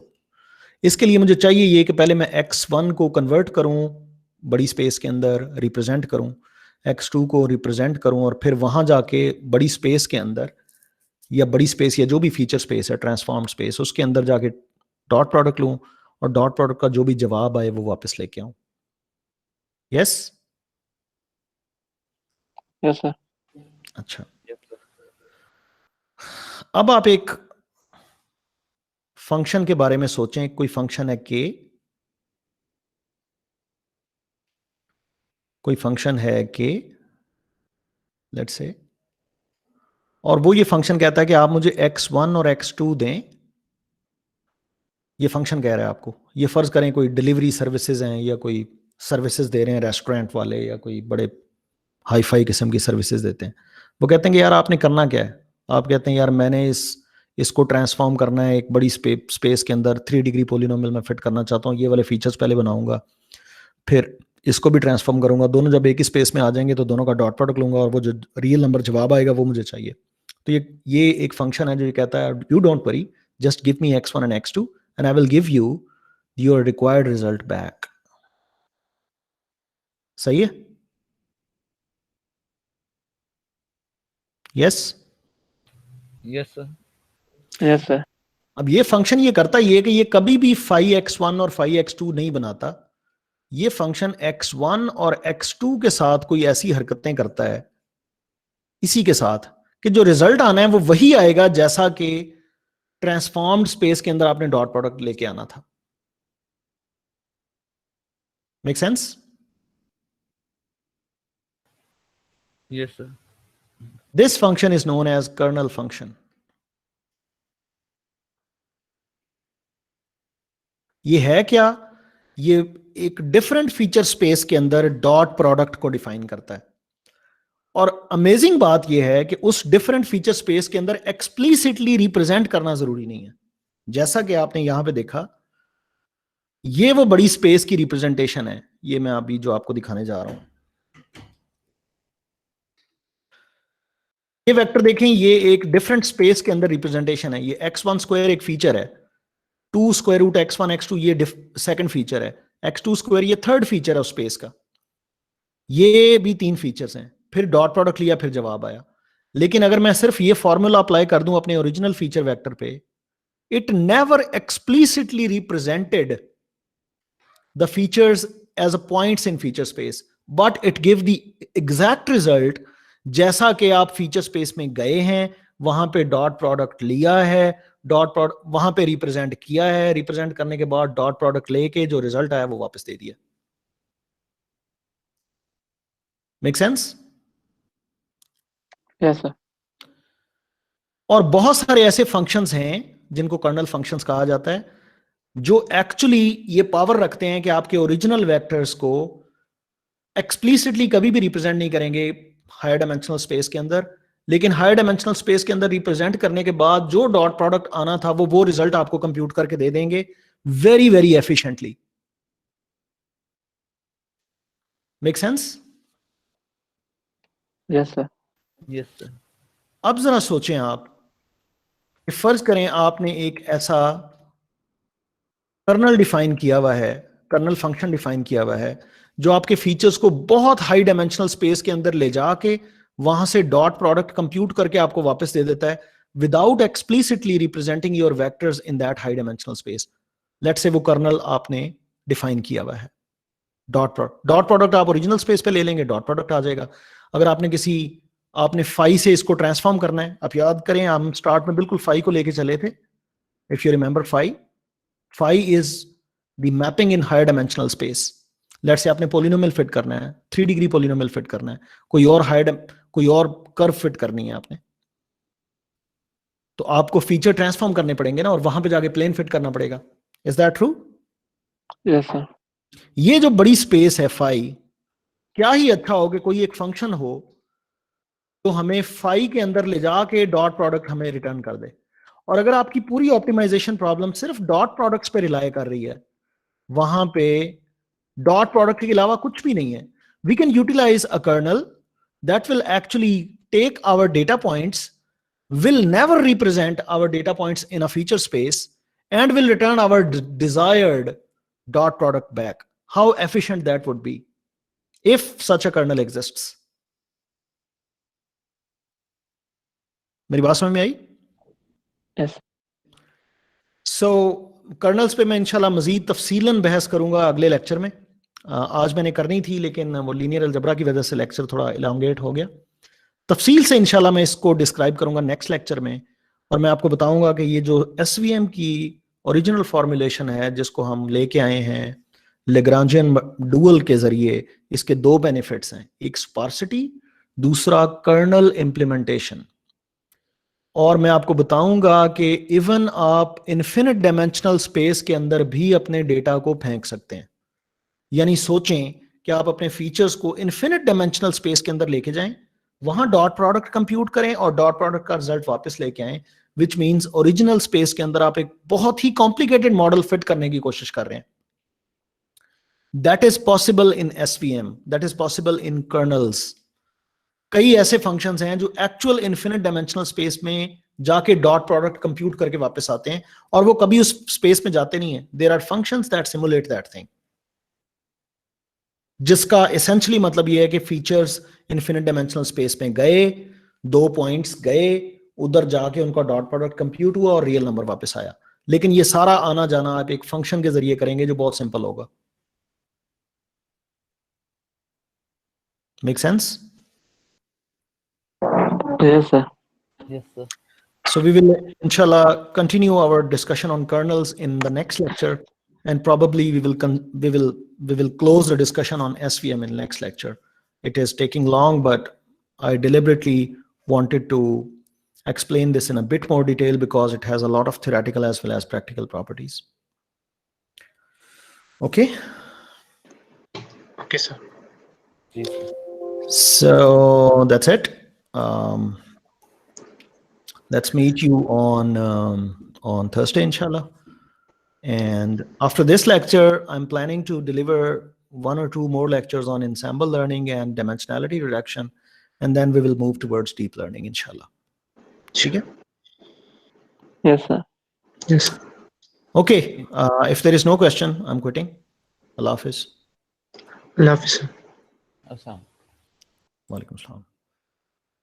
इसके लिए मुझे चाहिए ये कि पहले मैं x1 को कन्वर्ट करूं बड़ी स्पेस के अंदर, रिप्रेजेंट करूं, x2 को रिप्रेजेंट करूं, और फिर वहां जाके बड़ी स्पेस के अंदर या बड़ी स्पेस या जो भी फीचर स्पेस है, ट्रांसफॉर्म्ड स्पेस, उसके अंदर जाके डॉट प्रोडक्ट लूं और डॉट प्रोडक्ट का जो भी जवाब आए वो वापस लेके आऊं। यस? Yes, sir. अच्छा, यस सर, अब आप एक फंक्शन के बारे में सोचें। कोई फंक्शन है k, कोई फंक्शन है k, लेट्स से, और वो ये फंक्शन कहता है कि आप मुझे x1 और x2 दें। ये फंक्शन कह रहा है आपको, ये फर्ज करें कोई डिलीवरी सर्विसेज हैं या कोई सर्विसेज दे रहे हैं रेस्टोरेंट वाले, या कोई बड़े हाई फाई किस्म की सर्विसेज देते हैं। वो कहते हैं कि यार आपने करना क्या है, आप कहते हैं यार मैंने इसको ट्रांसफॉर्म करना है एक बड़ी स्पेस के अंदर, 3 डिग्री पोलिनोमियल में फिट करना चाहता हूँ, ये वाले फीचर्स पहले बनाऊंगा, फिर इसको भी ट्रांसफॉर्म करूंगा, दोनों जब एक ही स्पेस में आ जाएंगे तो दोनों का डॉट प्रोडक्ट लूंगा और वो जो रियल नंबर जवाब आएगा वो मुझे चाहिए। तो ये एक फंक्शन है जो ये कहता है you don't worry, just give me x1 and x2 and I will give you your required result back. सही है? Yes? Yes sir, Yes, sir. अब ये फंक्शन ये करता ये कि ये कभी भी phi x1 और phi x2 नहीं बनाता, ये फंक्शन x1 और x2 के साथ कोई ऐसी हरकतें करता है इसी के साथ कि जो रिजल्ट आना है वो वही आएगा जैसा कि ट्रांसफॉर्म्ड स्पेस के अंदर आपने डॉट प्रोडक्ट लेके आना था। Make sense? Yes sir, this function is known as kernel function. ये है क्या? ये एक डिफरेंट फीचर स्पेस के अंदर डॉट प्रोडक्ट को डिफाइन करता है, और अमेजिंग बात यह है कि उस डिफरेंट फीचर स्पेस के अंदर एक्सप्लिसिटली रिप्रेजेंट करना जरूरी नहीं है। जैसा कि आपने यहां पे देखा, ये वो बड़ी स्पेस की रिप्रेजेंटेशन है, ये मैं अभी जो आपको दिखाने जा रहा हूं। ये वेक्टर देखें, ये एक डिफरेंट स्पेस के अंदर रिप्रेजेंटेशन है। ये x1 स्क्वायर एक फीचर है, 2 स्क्वायर रूट x1 x2 ये सेकंड फीचर है, x2 स्क्वायर ये थर्ड फीचर है उस स्पेस का, ये भी 3 फीचर्स हैं। फिर डॉट प्रोडक्ट लिया, फिर जवाब आया। लेकिन अगर मैं सिर्फ ये फॉर्मूला अप्लाई कर दूं अपने ओरिजिनल फीचर वेक्टर पे, it never explicitly represented the features as a points in feature space, but it give the exact result जैसा कि आप फीचर स्पेस में गए हैं, वहां पे डॉट प्रोडक्ट लिया है, डॉट प्रोडक्ट वहां पे रिप्रेजेंट किया है, रिप्रेजेंट करने के बाद डॉट प्रोडक्ट लेके जो रिजल्ट आया वो वापस दे दिया। Make sense? Yes, sir. और बहुत सारे ऐसे फंक्शंस हैं जिनको कर्नल फंक्शंस कहा जाता है, जो एक्चुअली ये पावर रखते हैं कि आपके ओरिजिनल वेक्टर्स को एक्सप्लिसिटली कभी भी रिप्रेजेंट नहीं करेंगे हायर डायमेंशनल स्पेस के अंदर, लेकिन हायर डायमेंशनल स्पेस के अंदर रिप्रेजेंट करने के बाद जो डॉट प्रोडक्ट आना था वो रिजल्ट आपको कंप्यूट करके दे देंगे very very efficiently. Make sense? Yes, sir. Yes sir, अब जरा सोचें आप, फर्ज करें आपने एक ऐसा कर्नल डिफाइन किया हुआ है, कर्नल फंक्शन डिफाइन किया हुआ है जो आपके फीचर्स को बहुत हाई डायमेंशनल स्पेस के अंदर ले जाके वहां से डॉट प्रोडक्ट कंप्यूट करके आपको वापस दे देता है without explicitly representing your vectors in that high dimensional space. Let's से वो कर्नल आपने डिफाइन किया हुआ है। डॉट प्रोडक्ट आप ओरिजिनल स्पेस पे ले लेंगे, डॉट प्रोडक्ट आ जाएगा। अगर आपने फाई से इसको ट्रांसफॉर्म करना है, आप याद करें हम स्टार्ट में बिल्कुल फाई को लेके चले थे। If you remember phi is the mapping in higher dimensional space. Let's say आपने पोलिनोमियल फिट करना है, 3 डिग्री पोलिनोमियल फिट करना है, कोई और कर्व फिट करनी है आपने, तो आपको फीचर ट्रांसफॉर्म करने पड़ेंगे ना, और वहां पे जाके प्लेन फिट करना पड़ेगा। Is that true? Yes sir. ये जो बड़ी स्पेस है फाई, क्या ही अच्छा हो कि कोई एक फंक्शन हो तो हमें फाई के अंदर ले जाके डॉट प्रोडक्ट हमें रिटर्न कर दे। और अगर आपकी पूरी ऑप्टिमाइजेशन प्रॉब्लम सिर्फ डॉट प्रोडक्ट्स पे रिलाय कर रही है, वहां पे डॉट प्रोडक्ट के अलावा कुछ भी नहीं है, we can utilize a kernel that will actually take our data points, will never represent our data points in a feature space, and will return our desired dot product back. How efficient that would be if such a kernel exists. मेरी बात समझ में आई? Yes. सो colonel's पे मैं इंशाल्लाह मजीद तफसीलन बहस करूंगा अगले लेक्चर में। आज मैंने करनी थी लेकिन वो लीनियर अलजबरा की वजह से लेक्चर थोड़ा इलांगेट हो गया। तफसील से इंशाल्लाह मैं इसको डिस्क्राइब करूंगा नेक्स्ट लेक्चर में, और मैं आपको बताऊंगा कि ये जो एसवीएम की ओरिजिनल फॉर्मुलेशन है जिसको हम लेके आए हैं लेग्रांजियन डुअल के जरिए, इसके 2 बेनिफिट्स हैं, एक स्पार्सिटी, दूसरा कर्नल इंप्लीमेंटेशन। और मैं आपको बताऊंगा कि इवन आप इन्फिनिट डायमेंशनल स्पेस के अंदर भी अपने डेटा को फेंक सकते हैं। यानी सोचें कि आप अपने फीचर्स को इन्फिनिट डायमेंशनल स्पेस के अंदर लेके जाएं, वहां डॉट प्रोडक्ट कंप्यूट करें और डॉट प्रोडक्ट का रिजल्ट वापस लेके आए, विच मींस ओरिजिनल स्पेस के अंदर आप एक बहुत ही कॉम्प्लिकेटेड मॉडल फिट करने की कोशिश कर रहे हैं। That is possible in SVM, that is possible in colonel's. कई ऐसे फंक्शंस हैं जो एक्चुअल इन्फिनिट डायमेंशनल स्पेस में जाके डॉट प्रोडक्ट कंप्यूट करके वापस आते हैं, और वो कभी उस स्पेस में जाते नहीं है। There are functions that simulate that thing, जिसका एसेंशियली मतलब ये है कि फीचर्स इन्फिनिट डायमेंशनल स्पेस में गए, 2 पॉइंट्स गए, उधर जाके उनका डॉट प्रोडक्ट कंप्यूट हुआ और रियल नंबर वापस आया। लेकिन ये सारा आना जाना आप एक फंक्शन के जरिए करेंगे जो बहुत सिंपल होगा। Make sense? Yes sir. Yes, sir. So we will inshallah continue our discussion on kernels in the next lecture, and probably we will close the discussion on SVM in next lecture. It is taking long, but I deliberately wanted to explain this in a bit more detail because it has a lot of theoretical as well as practical properties. Okay. Okay, sir. Yes, sir. So that's it. Let's meet you on Thursday, inshallah. And after this lecture, I'm planning to deliver 1 or 2 more lectures on ensemble learning and dimensionality reduction, and then we will move towards deep learning, inshallah. Okay? Yes sir. Yes. Okay. If there is no question, I'm quitting. Allah Hafiz. Allah Hafiz, sir. Assam. Walaikum salam.